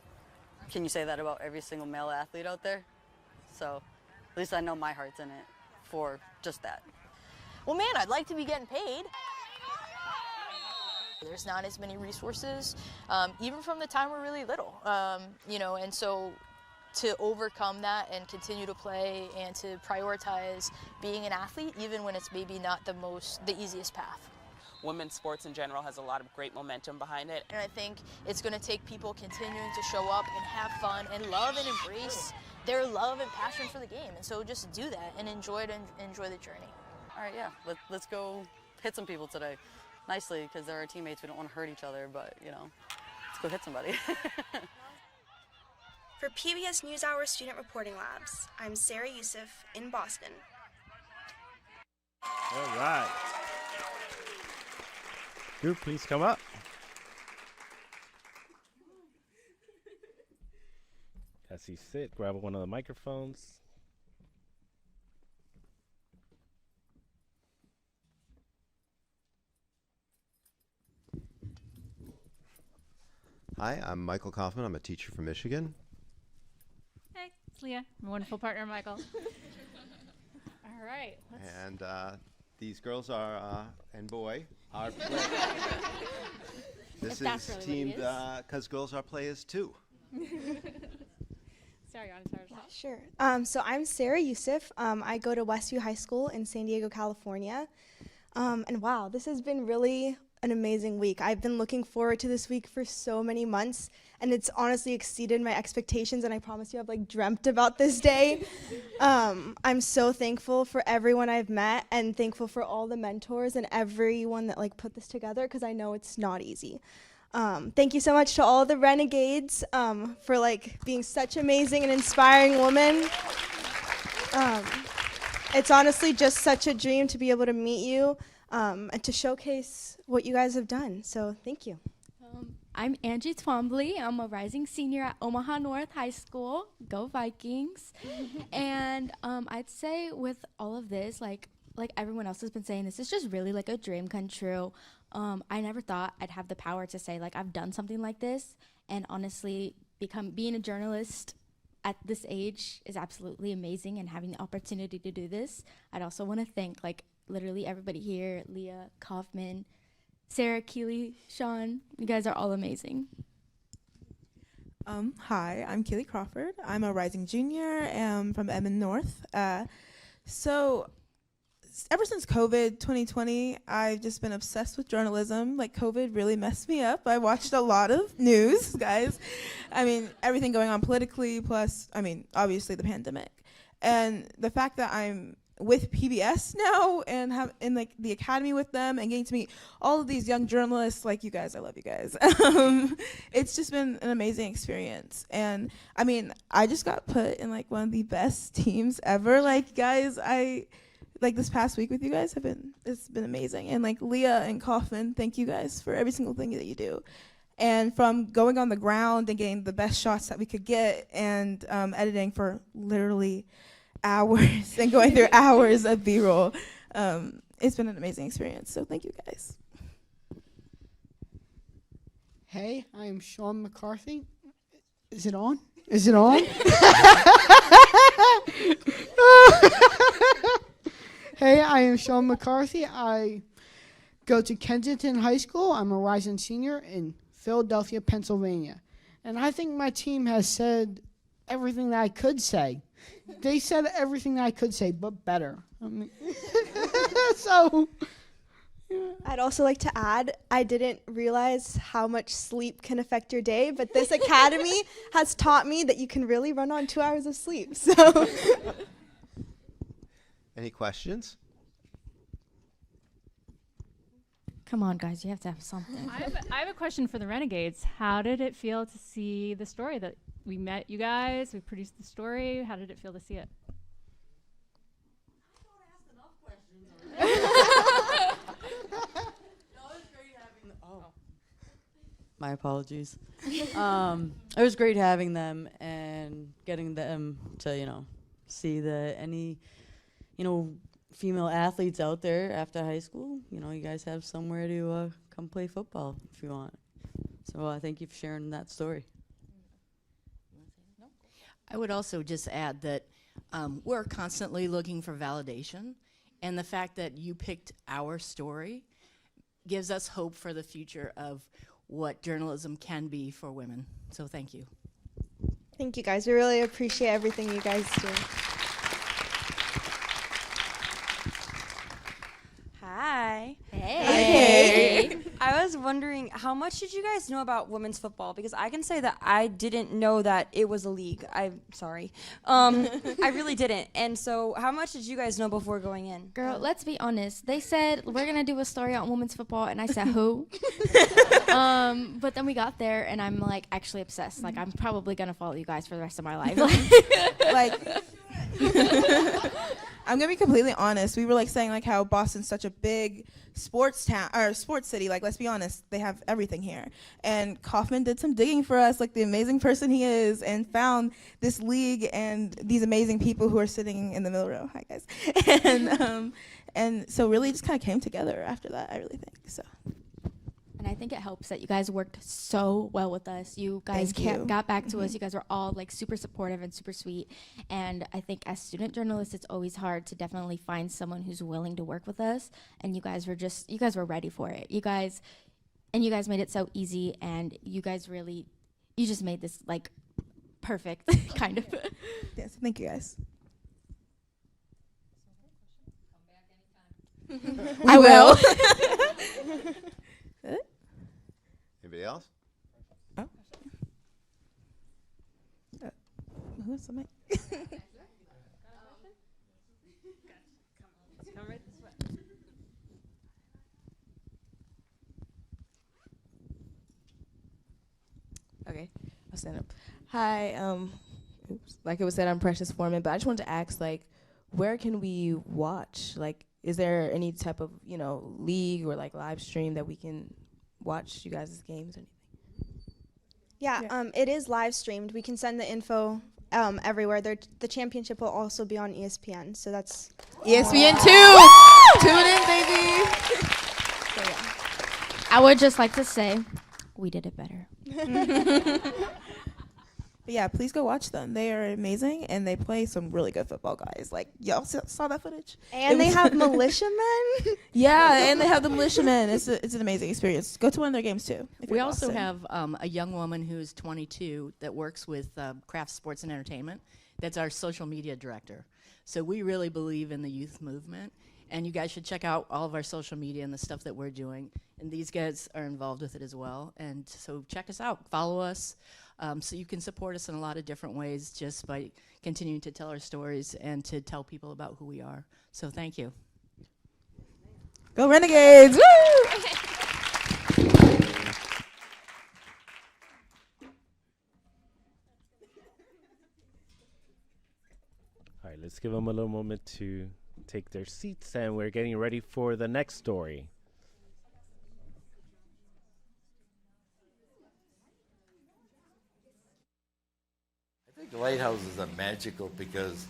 Can you say that about every single male athlete out there? So at least I know my heart's in it for just that. Well, man, I'd like to be getting paid. There's not as many resources, even from the time we're really little, and so to overcome that and continue to play and to prioritize being an athlete, even when it's maybe not the easiest path. Women's sports in general has a lot of great momentum behind it. And I think it's going to take people continuing to show up and have fun and love and embrace their love and passion for the game. And so just do that and enjoy it and enjoy the journey. All right, yeah, let's go hit some people today. Nicely, because they're our teammates. We don't want to hurt each other, but, let's go hit somebody. For PBS NewsHour Student Reporting Labs, I'm Sarah Youssef in Boston. All right. Group, please come up. As you sit, grab one of the microphones. Hi, I'm Michael Kaufman. I'm a teacher from Michigan. Hey, it's Leah, my wonderful partner, Michael. All right. And these girls are, and boy, are this that's is really teamed what he is. because girls are players too. Sorry, you want to start us off? Sure. So I'm Sarah Youssef. I go to Westview High School in San Diego, California. And wow, this has been really an amazing week. I've been looking forward to this week for so many months, and it's honestly exceeded my expectations, and I promise you I've dreamt about this day. I'm so thankful for everyone I've met and thankful for all the mentors and everyone that put this together, because I know it's not easy. Thank you so much to all the Renegades for being such amazing and inspiring women. It's honestly just such a dream to be able to meet you and to showcase what you guys have done. So thank you. I'm Angie Twombly. I'm a rising senior at Omaha North High School. Go Vikings. And I'd say with all of this, like everyone else has been saying, this is just really a dream come true. I never thought I'd have the power to say I've done something like this, and honestly being a journalist at this age is absolutely amazing, and having the opportunity to do this. I'd also want to thank literally everybody here, Leah, Kaufman, Sarah, Keely, Sean. You guys are all amazing. Hi, I'm Keely Crawford. I'm a rising junior from Edmond North. So ever since COVID 2020, I've just been obsessed with journalism. COVID really messed me up. I watched a lot of news, guys. Everything going on politically, plus, obviously the pandemic. And the fact that I'm with PBS now and have in the academy with them and getting to meet all of these young journalists like you guys, I love you guys. It's just been an amazing experience. And I just got put in one of the best teams ever. Guys, this past week with you guys it's been amazing. And Leah and Kaufman, thank you guys for every single thing that you do. And from going on the ground and getting the best shots that we could get and editing for literally hours and going through hours of B-roll, it's been an amazing experience. So thank you guys. Hey, I'm Sean McCarthy. Is it on? Is it on? Hey, I am Sean McCarthy. I go to Kensington High School. I'm a rising senior in Philadelphia, Pennsylvania. And I think my team has said everything that I could say. They said everything that I could say, but better. So, yeah. I'd also like to add, I didn't realize how much sleep can affect your day, but this academy has taught me that you can really run on 2 hours of sleep. So, Any questions? Come on, guys, you have to have something. I have a question for the Renegades. How did it feel to see the story that we met you guys? We produced the story. How did it feel to see it? My apologies. It was great having them and getting them to, see that any, female athletes out there after high school, you guys have somewhere to come play football if you want. So thank you for sharing that story. I would also just add that we're constantly looking for validation, and the fact that you picked our story gives us hope for the future of what journalism can be for women. So thank you. Thank you guys. We really appreciate everything you guys do. Hi. Hey. I was wondering, how much did you guys know about women's football? Because I can say that I didn't know that it was a league. I'm sorry. I really didn't. And so how much did you guys know before going in? Girl, let's be honest. They said we're gonna do a story on women's football, and I said who? But then we got there, and I'm like actually obsessed. Like I'm probably gonna follow you guys for the rest of my life. Like, I'm gonna be completely honest. We were like saying like how Boston's such a big sports town or sports city. Like, let's be honest, they have everything here. And Kaufman did some digging for us, like the amazing person he is, and found this league and these amazing people who are sitting in the middle row. Hi guys. And so really just kind of came together after that. I really think so. And I think it helps that you guys worked so well with us. You guys got back to us. You guys were all like super supportive and super sweet. And I think as student journalists, it's always hard to definitely find someone who's willing to work with us. And you guys were ready for it. You guys made it so easy. And you just made this like perfect kind of. Yes, thank you guys. I will. Anybody else? Oh. Who's the mic? Okay, I'll stand up. Hi, like it was said, I'm Precious Foreman, but I just wanted to ask, like, where can we watch? Like, is there any type of, league or like live stream that we can watch you guys' games or anything? Yeah, it is live streamed. We can send the info everywhere. The championship will also be on ESPN, so that's ESPN 2! Tune in, baby! So, yeah. I would just like to say, we did it better. But yeah, please go watch them. They are amazing, and they play some really good football, guys. Like, y'all saw that footage? And they have militiamen. Yeah, and they have the militiamen. It's an amazing experience. Go to one of their games, too. We also have a young woman who's 22 that works with Craft Sports and Entertainment. That's our social media director. So we really believe in the youth movement, and you guys should check out all of our social media and the stuff that we're doing. And these guys are involved with it as well. And so check us out. Follow us. So you can support us in a lot of different ways just by continuing to tell our stories and to tell people about who we are. So thank you. Go Renegades! Woo! All right, let's give them a little moment to take their seats, and we're getting ready for the next story. I think lighthouses are magical because,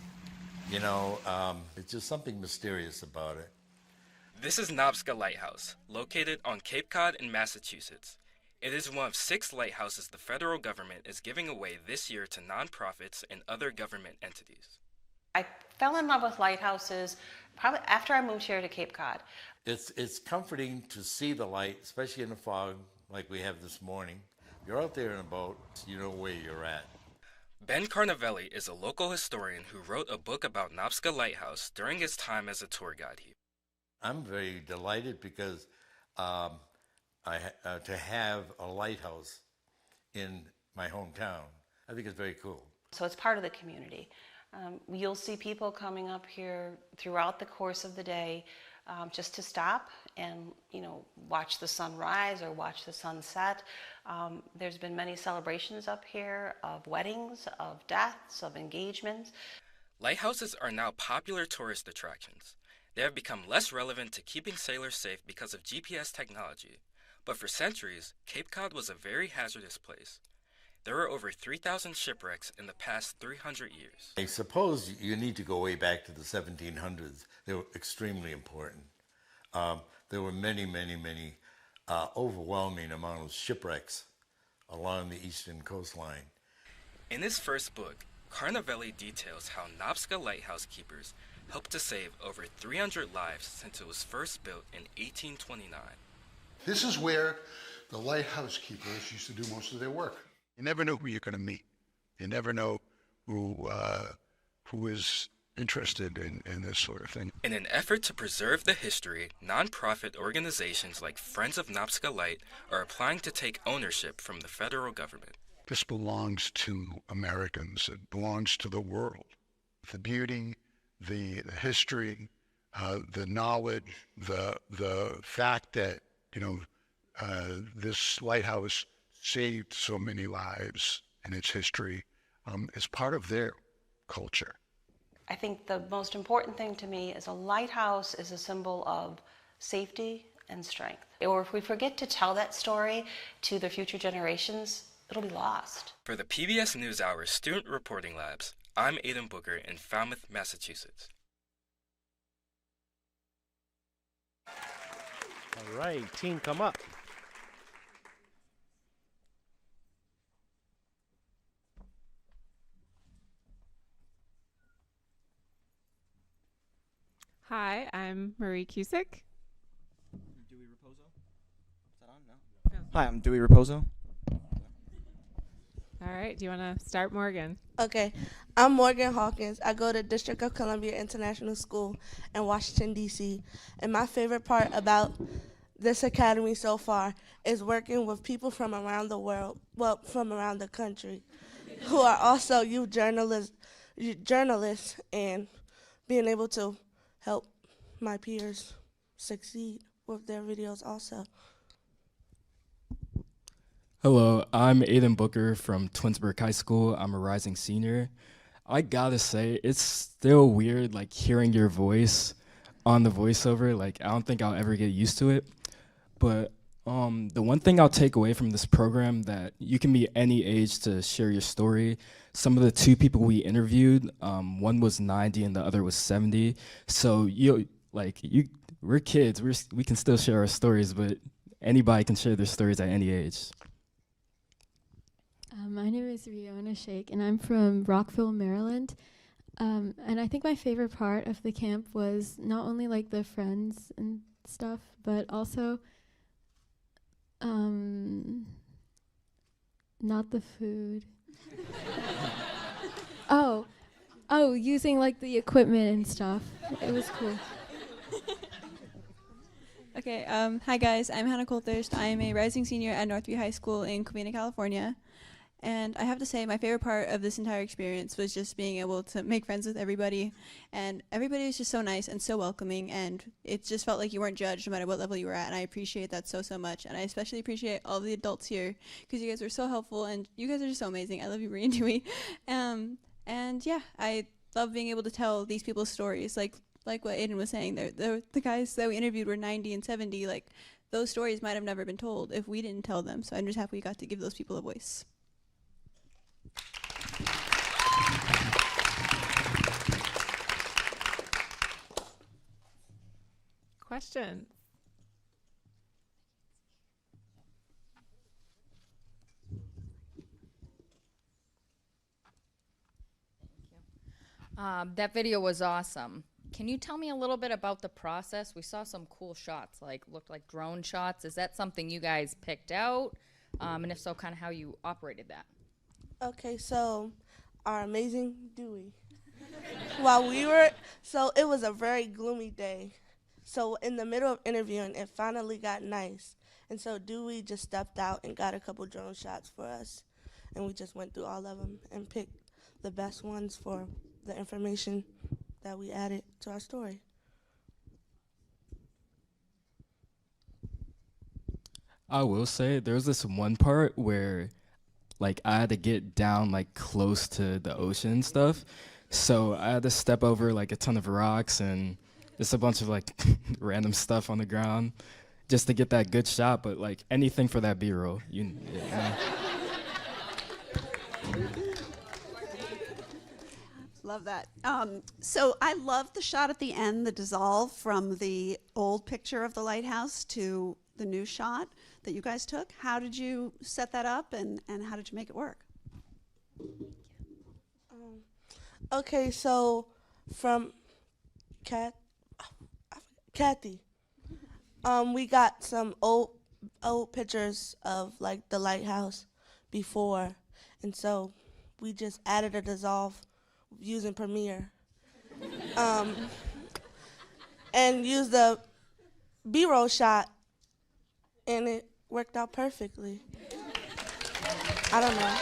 it's just something mysterious about it. This is Nobska Lighthouse, located on Cape Cod in Massachusetts. It is one of 6 lighthouses the federal government is giving away this year to nonprofits and other government entities. I fell in love with lighthouses probably after I moved here to Cape Cod. It's comforting to see the light, especially in the fog like we have this morning. You're out there in a boat, you know where you're at. Ben Carnavelli is a local historian who wrote a book about Nobska Lighthouse during his time as a tour guide here. I'm very delighted because to have a lighthouse in my hometown, I think it's very cool. So it's part of the community. You'll see people coming up here throughout the course of the day just to stop and watch the sun rise or watch the sun set. There's been many celebrations up here of weddings, of deaths, of engagements. Lighthouses are now popular tourist attractions. They have become less relevant to keeping sailors safe because of GPS technology. But for centuries, Cape Cod was a very hazardous place. There were over 3,000 shipwrecks in the past 300 years. I suppose you need to go way back to the 1700s. They were extremely important. There were many overwhelming amount of shipwrecks along the eastern coastline. In his first book, Carnavelli details how Nopska lighthouse keepers helped to save over 300 lives since it was first built in 1829. This is where the lighthouse keepers used to do most of their work. You never know who you're going to meet. You never know who is interested in this sort of thing. In an effort to preserve the history, nonprofit organizations like Friends of Nopska Light are applying to take ownership from the federal government. This belongs to Americans. It belongs to the world. The beauty, the history, the knowledge, the fact that, this lighthouse saved so many lives in its history is part of their culture. I think the most important thing to me is a lighthouse is a symbol of safety and strength. Or if we forget to tell that story to the future generations, it'll be lost. For the PBS NewsHour Student Reporting Labs, I'm Aiden Booker in Falmouth, Massachusetts. All right, team, come up. Hi, I'm Marie Cusick. Dewey Raposo? Is that on? No? Hi, I'm Dewey Raposo. All right, do you want to start, Morgan? Okay, I'm Morgan Hawkins. I go to District of Columbia International School in Washington, D.C. And my favorite part about this academy so far is working with people from around the world, well, from around the country, who are also youth journalists and being able to help my peers succeed with their videos also. Hello, I'm Aiden Booker from Twinsburg High School. I'm a rising senior. I gotta say, it's still weird, like, hearing your voice on the voiceover. Like, I don't think I'll ever get used to it. But the one thing I'll take away from this program, that you can be any age to share your story. Some of the two people we interviewed, one was 90 and the other was 70. So we're kids. We can still share our stories, but anybody can share their stories at any age. My name is Riona Sheikh, and I'm from Rockville, Maryland. And I think my favorite part of the camp was not only like the friends and stuff, but also not the food. Using like the equipment and stuff. It was cool. Okay, hi guys, I'm Hannah Colthurst. I am a rising senior at Northview High School in Covina, California. And I have to say, my favorite part of this entire experience was just being able to make friends with everybody. And everybody was just so nice and so welcoming, and it just felt like you weren't judged no matter what level you were at, and I appreciate that so much. And I especially appreciate all of the adults here, because you guys were so helpful, and you guys are just so amazing. I love you, Marie and Dewey. And yeah, I love being able to tell these people's stories, like what Aiden was saying. The guys that we interviewed were 90 and 70. Like, those stories might have never been told if we didn't tell them, so I'm just happy we got to give those people a voice. Questions? That video was awesome. Can you tell me a little bit about the process? We saw some cool shots, looked like drone shots. Is that something you guys picked out? And if so, kind of how you operated that? Okay, so our amazing Dewey. So it was a very gloomy day. So in the middle of interviewing, it finally got nice. And so Dewey just stepped out and got a couple drone shots for us. And we just went through all of them and picked the best ones for the information that we added to our story. I will say there was this one part where I had to get down close to the ocean and stuff. So I had to step over a ton of rocks and just a bunch of random stuff on the ground just to get that good shot. But anything for that B-roll. Love that. So I love the shot at the end, the dissolve from the old picture of the lighthouse to the new shot that you guys took. How did you set that up, and how did you make it work? Okay, so from Kathy, we got some old pictures of like the lighthouse before, and so we just added a dissolve using Premiere, and used the B-roll shot, and it worked out perfectly. I don't know.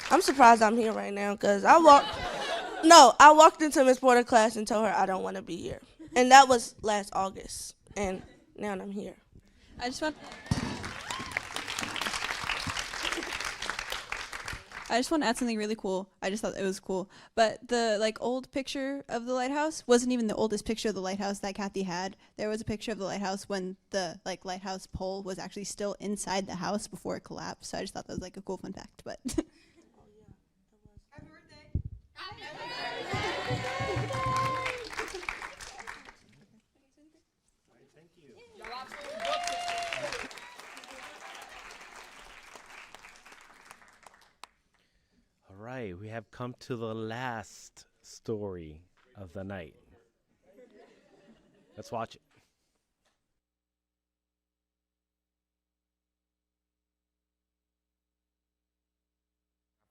I'm surprised I'm here right now because I walked into Miss Porter's class and told her I don't want to be here. And that was last August, and now I'm here. I just want to add something really cool. I just thought it was cool. But the old picture of the lighthouse wasn't even the oldest picture of the lighthouse that Kathy had. There was a picture of the lighthouse when the lighthouse pole was actually still inside the house before it collapsed. So I just thought that was a cool fun fact. But All right, we have come to the last story of the night. Let's watch it.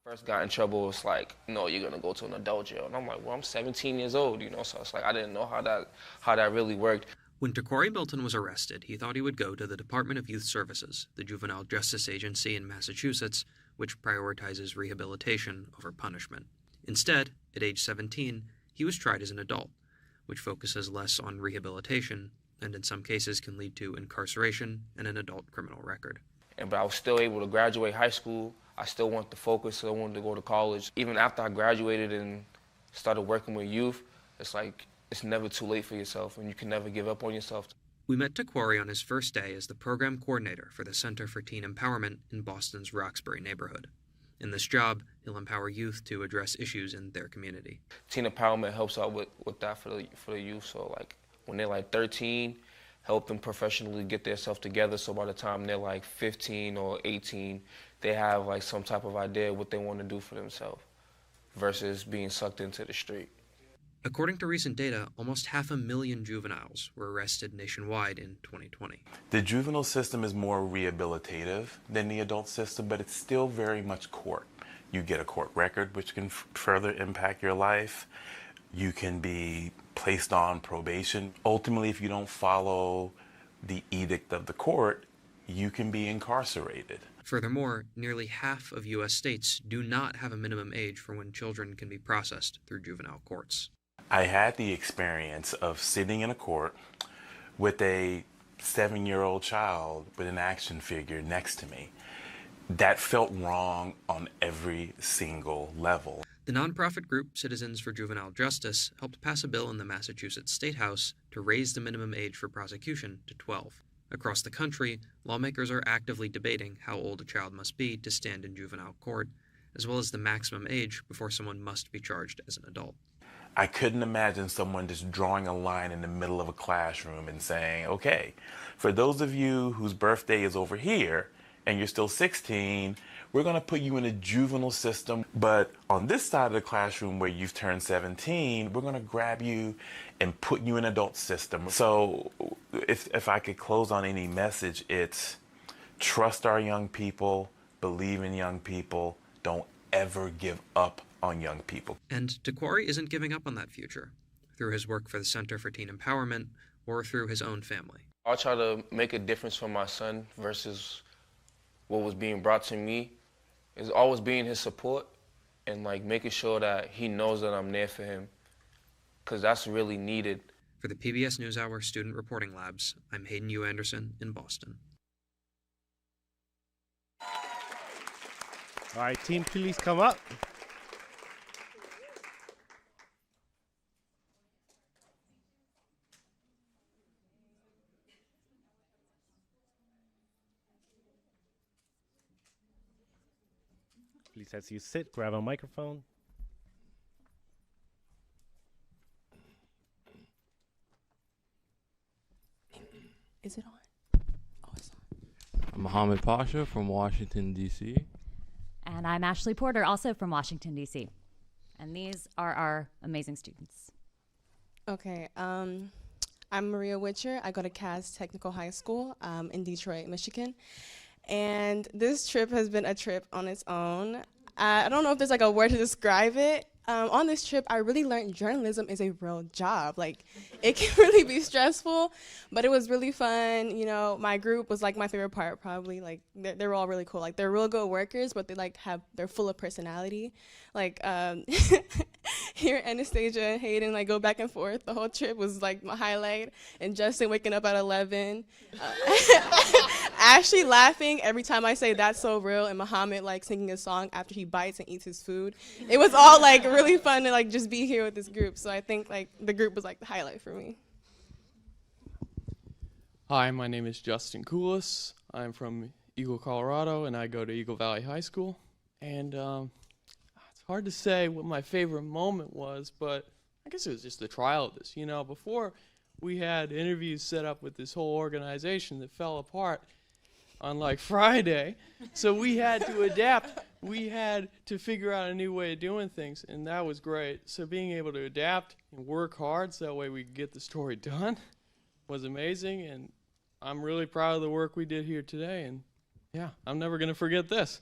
First got in trouble, it was like, no, you're gonna go to an adult jail. And I'm like, well, I'm 17 years old, so it's like I didn't know how that really worked. When Corey Milton was arrested, he thought he would go to the Department of Youth Services, the juvenile justice agency in Massachusetts, which prioritizes rehabilitation over punishment. Instead, at age 17, he was tried as an adult, which focuses less on rehabilitation and in some cases can lead to incarceration and an adult criminal record. But I was still able to graduate high school. I still wanted to focus, so I wanted to go to college. Even after I graduated and started working with youth, it's like it's never too late for yourself, and you can never give up on yourself. We met Taquari on his first day as the program coordinator for the Center for Teen Empowerment in Boston's Roxbury neighborhood. In this job, he'll empower youth to address issues in their community. Teen Empowerment helps out with that for the youth. So when they're 13, help them professionally get themselves together, so by the time they're 15 or 18, they have some type of idea what they want to do for themselves versus being sucked into the street. According to recent data, almost 500,000 juveniles were arrested nationwide in 2020. The juvenile system is more rehabilitative than the adult system, but it's still very much court. You get a court record, which can further impact your life. You can be placed on probation. Ultimately, if you don't follow the edict of the court, you can be incarcerated. Furthermore, nearly half of U.S. states do not have a minimum age for when children can be processed through juvenile courts. I had the experience of sitting in a court with a 7-year-old child with an action figure next to me. That felt wrong on every single level. The nonprofit group Citizens for Juvenile Justice helped pass a bill in the Massachusetts State House to raise the minimum age for prosecution to 12. Across the country, lawmakers are actively debating how old a child must be to stand in juvenile court, as well as the maximum age before someone must be charged as an adult. I couldn't imagine someone just drawing a line in the middle of a classroom and saying, okay, for those of you whose birthday is over here and you're still 16, we're going to put you in a juvenile system, but on this side of the classroom where you've turned 17, we're going to grab you and put you in an adult system. So if I could close on any message, it's trust our young people, believe in young people, don't ever give up on young people. And Taquari isn't giving up on that future through his work for the Center for Teen Empowerment or through his own family. I'll try to make a difference for my son versus what was being brought to me. Is always being his support and making sure that he knows that I'm there for him, because that's really needed. For the PBS NewsHour Student Reporting Labs, I'm Hayden U. Anderson in Boston. All right, team, please come up. Please, as you sit, grab a microphone. Is it on? I'm Mohammed Pasha from Washington, D.C. And I'm Ashley Porter, also from Washington, D.C. And these are our amazing students. Okay, I'm Maria Witcher. I go to Cass Technical High School in Detroit, Michigan. And this trip has been a trip on its own. I don't know if there's like a word to describe it. On this trip, I really learned journalism is a real job. Like, it can really be stressful, but it was really fun. You know, my group was like my favorite part, probably. Like, they're all really cool. Like, they're real good workers, but they're full of personality. Like, here Anastasia and Hayden like go back and forth. The whole trip was like my highlight. And Justin waking up at 11. Ashley laughing every time I say that's so real, and Muhammad like singing a song after he bites and eats his food. It was all like really fun to like just be here with this group. So I think like the group was like the highlight for me. Hi, my name is Justin Koulis. I'm from Eagle, Colorado, and I go to Eagle Valley High School. And it's hard to say what my favorite moment was, but I guess it was just the trial of this. You know, before we had interviews set up with this whole organization that fell apart on like Friday, so we had to adapt. We had to figure out a new way of doing things, and that was great. So being able to adapt and work hard so that way we could get the story done was amazing, and I'm really proud of the work we did here today, and yeah, I'm never going to forget this.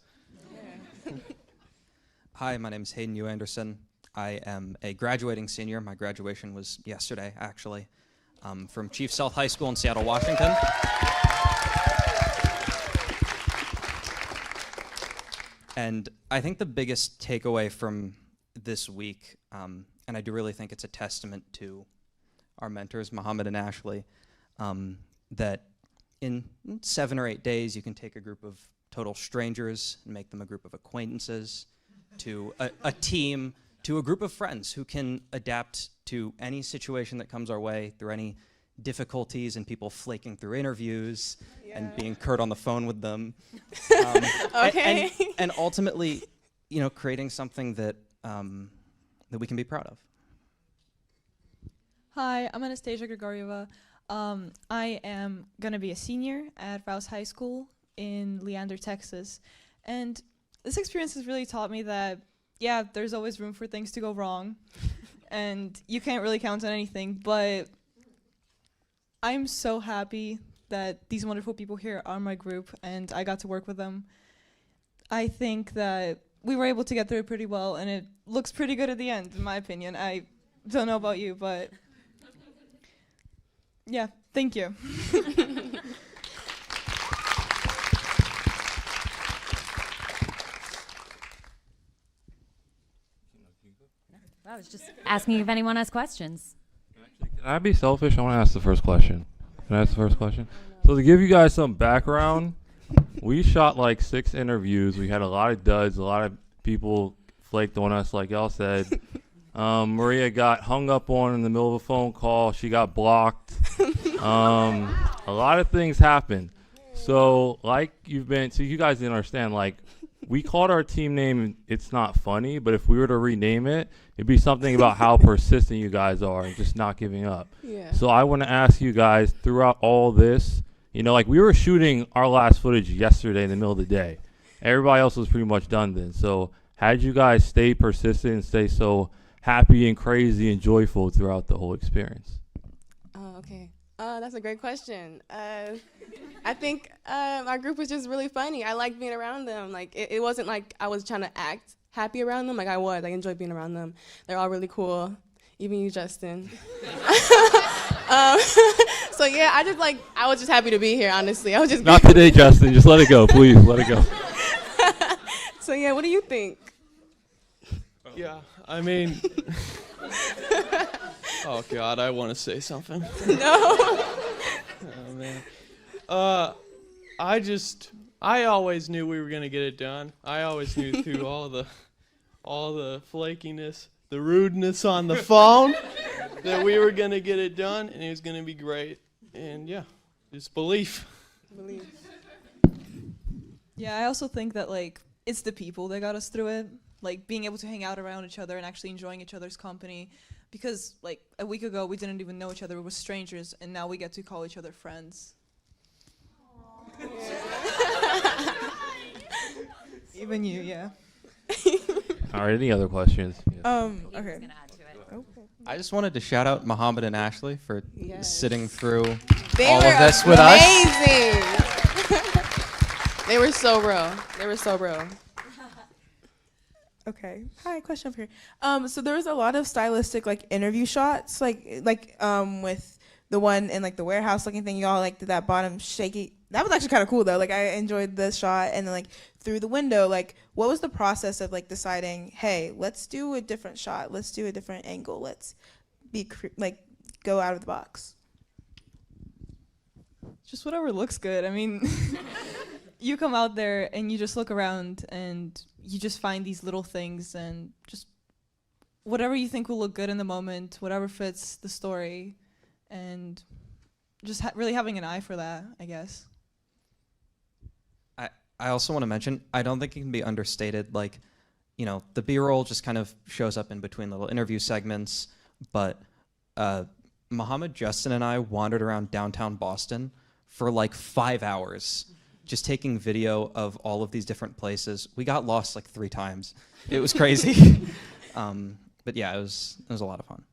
Hi, my name is Hayden U. Anderson. I am a graduating senior. My graduation was yesterday, actually, from Chief South High School in Seattle, Washington. And I think the biggest takeaway from this week, and I do really think it's a testament to our mentors, Muhammad and Ashley, that in 7 or 8 days you can take a group of total strangers and make them a group of acquaintances, to a team, to a group of friends who can adapt to any situation that comes our way, through any difficulties and people flaking through interviews and being curt on the phone with them. Okay. And ultimately, you know, creating something that that we can be proud of. Hi, I'm Anastasia Grigorieva. I am going to be a senior at Rouse High School in Leander, Texas. And this experience has really taught me that, yeah, there's always room for things to go wrong. And you can't really count on anything. But I'm so happy that these wonderful people here are my group, and I got to work with them. I think that we were able to get through it pretty well, and it looks pretty good at the end, in my opinion. I don't know about you, but yeah, thank you. I was just asking if anyone has questions. Can I be selfish? I want to ask the first question. Can I ask the first question? So to give you guys some background, we shot like 6 interviews. We had a lot of duds. A lot of people flaked on us, like y'all said. Maria got hung up on in the middle of a phone call. She got blocked. A lot of things happened. So you guys didn't understand, like, we called our team name It's Not Funny, but if we were to rename it, it'd be something about how persistent you guys are and just not giving up. Yeah. So I want to ask you guys, throughout all this, you know, like we were shooting our last footage yesterday in the middle of the day. Everybody else was pretty much done then. So how did you guys stay persistent and stay so happy and crazy and joyful throughout the whole experience? Okay. That's a great question. I think our group was just really funny. I liked being around them. Like, it wasn't like I was trying to act happy around them. Like, I enjoyed being around them. They're all really cool. Even you, Justin. So yeah, I was just happy to be here, honestly. I was just Not today, Justin. Just let it go, please. Let it go. So yeah, what do you think? Yeah, I mean, oh God, I want to say something. No. Oh man. I always knew we were gonna get it done. I always knew through all the flakiness, the rudeness on the phone, that we were gonna get it done and it was gonna be great. And yeah, just belief. Yeah, I also think that like it's the people that got us through it. Like being able to hang out around each other and actually enjoying each other's company. Because like a week ago we didn't even know each other, we were strangers, and now we get to call each other friends. Even you, yeah. All right, any other questions? Okay. I just wanted to shout out Muhammad and Ashley for sitting through They all were of this with us. amazing. They were so real. They were so real. Okay. Hi, question over here. So there was a lot of stylistic like interview shots, like with the one in like the warehouse looking thing. Y'all like did that bottom shaky. That was actually kind of cool though. Like I enjoyed the shot, and then like through the window. Like what was the process of like deciding? Hey, let's do a different shot. Let's do a different angle. Let's be go out of the box. Just whatever looks good. I mean, you come out there and you just look around and you just find these little things and just whatever you think will look good in the moment, whatever fits the story, and just really having an eye for that, I guess. I also want to mention, I don't think it can be understated. Like, you know, the B-roll just kind of shows up in between little interview segments, but Muhammad, Justin, and I wandered around downtown Boston for like 5 hours, just taking video of all of these different places. We got lost like 3 times. It was crazy. But yeah, it was a lot of fun.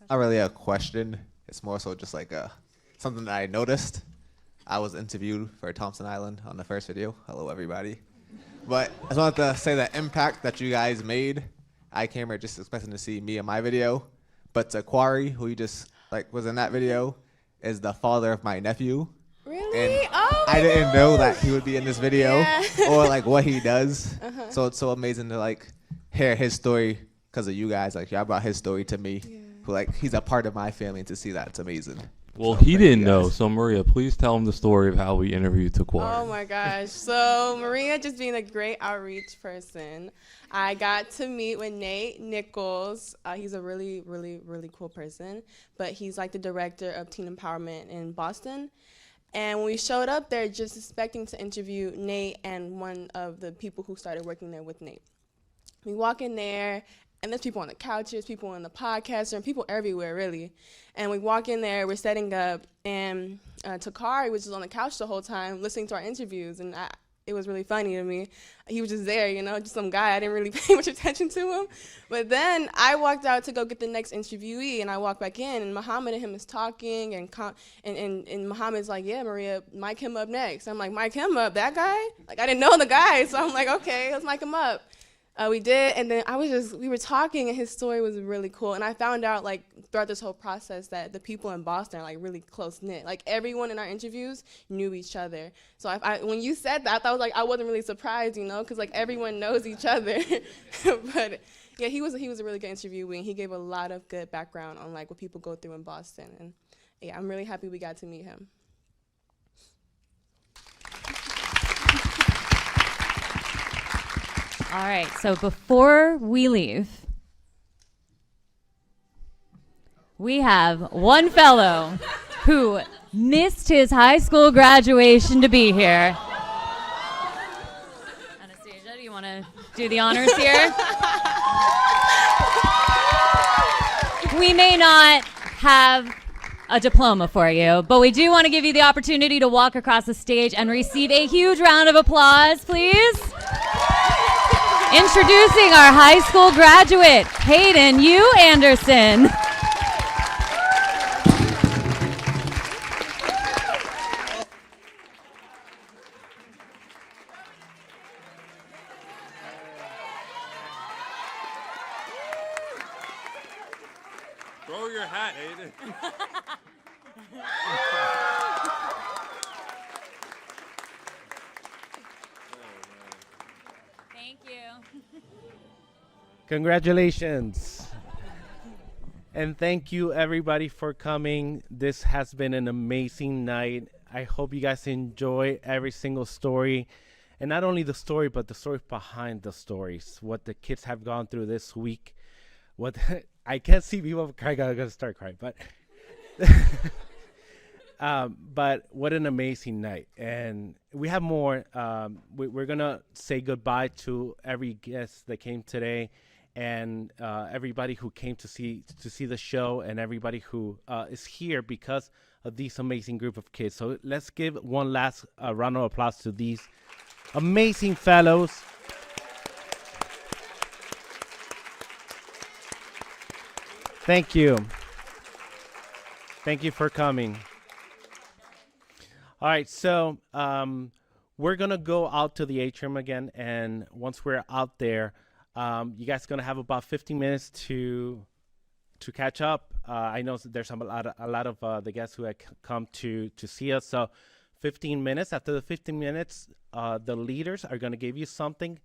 Not really a question. It's more so just like something that I noticed. I was interviewed for Thompson Island on the first video. Hello, everybody. But I just wanted to say the impact that you guys made. I came here just expecting to see me in my video, but Taquari, who you just was in that video, is the father of my nephew. Really? And Oh I didn't know that he would be in this video Yeah. or like what he does. Uh-huh. So it's so amazing to hear his story because of you guys. Like y'all brought his story to me. Who he's a part of my family, and to see that, it's amazing. Well, So he thank didn't you know, guys. so Maria, please tell him the story of how we interviewed Taquari. Oh my gosh. So Maria just being a great outreach person. I got to meet with Nate Nichols. He's a really, really, really cool person, but he's like the director of teen empowerment in Boston. And when we showed up there, just expecting to interview Nate and one of the people who started working there with Nate. We walk in there, and there's people on the couches, people on the podcast, and people everywhere, really. And we walk in there, we're setting up, and Takari was just on the couch the whole time listening to our interviews, and it was really funny to me. He was just there, just some guy. I didn't really pay much attention to him. But then I walked out to go get the next interviewee, and I walked back in, and Muhammad and him is talking, and Muhammad's like, yeah, Maria, mic him up next. I'm like, mic him up? That guy? Like, I didn't know the guy, so I'm like, okay, let's mic him up. We did, and then we were talking, and his story was really cool. And I found out, throughout this whole process that the people in Boston are, really close-knit. Everyone in our interviews knew each other. So when you said that, I wasn't really surprised, because, everyone knows each other. But, yeah, he was a really good interviewee, and he gave a lot of good background on, what people go through in Boston. And, yeah, I'm really happy we got to meet him. All right, so before we leave, we have one fellow who missed his high school graduation to be here. Anastasia, do you want to do the honors here? We may not have a diploma for you, but we do want to give you the opportunity to walk across the stage and receive a huge round of applause, please. Introducing our high school graduate, Hayden U. Anderson. Throw your hat, Hayden. Thank you. Congratulations. And thank you, everybody, for coming. This has been an amazing night. I hope you guys enjoy every single story. And not only the story, but the story behind the stories. What the kids have gone through this week. I can't see people crying. I'm going to start crying. But what an amazing night. And we have more. We're going to say goodbye to every guest that came today. and everybody who came to see the show, and everybody who is here because of these amazing group of kids. So let's give one last round of applause to these amazing fellows. Thank you. Thank you for coming. All right, so we're going to go out to the atrium again, and once we're out there, you guys are going to have about 15 minutes to catch up. I know there's a lot of the guests who had come to see us, so 15 minutes. After the 15 minutes, the leaders are going to give you something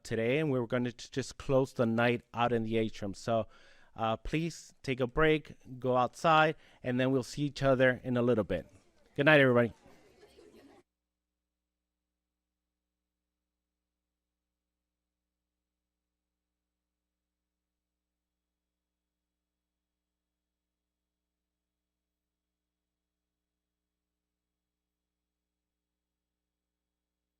today, and we're going to just close the night out in the atrium. So please take a break, go outside, and then we'll see each other in a little bit. Good night, everybody.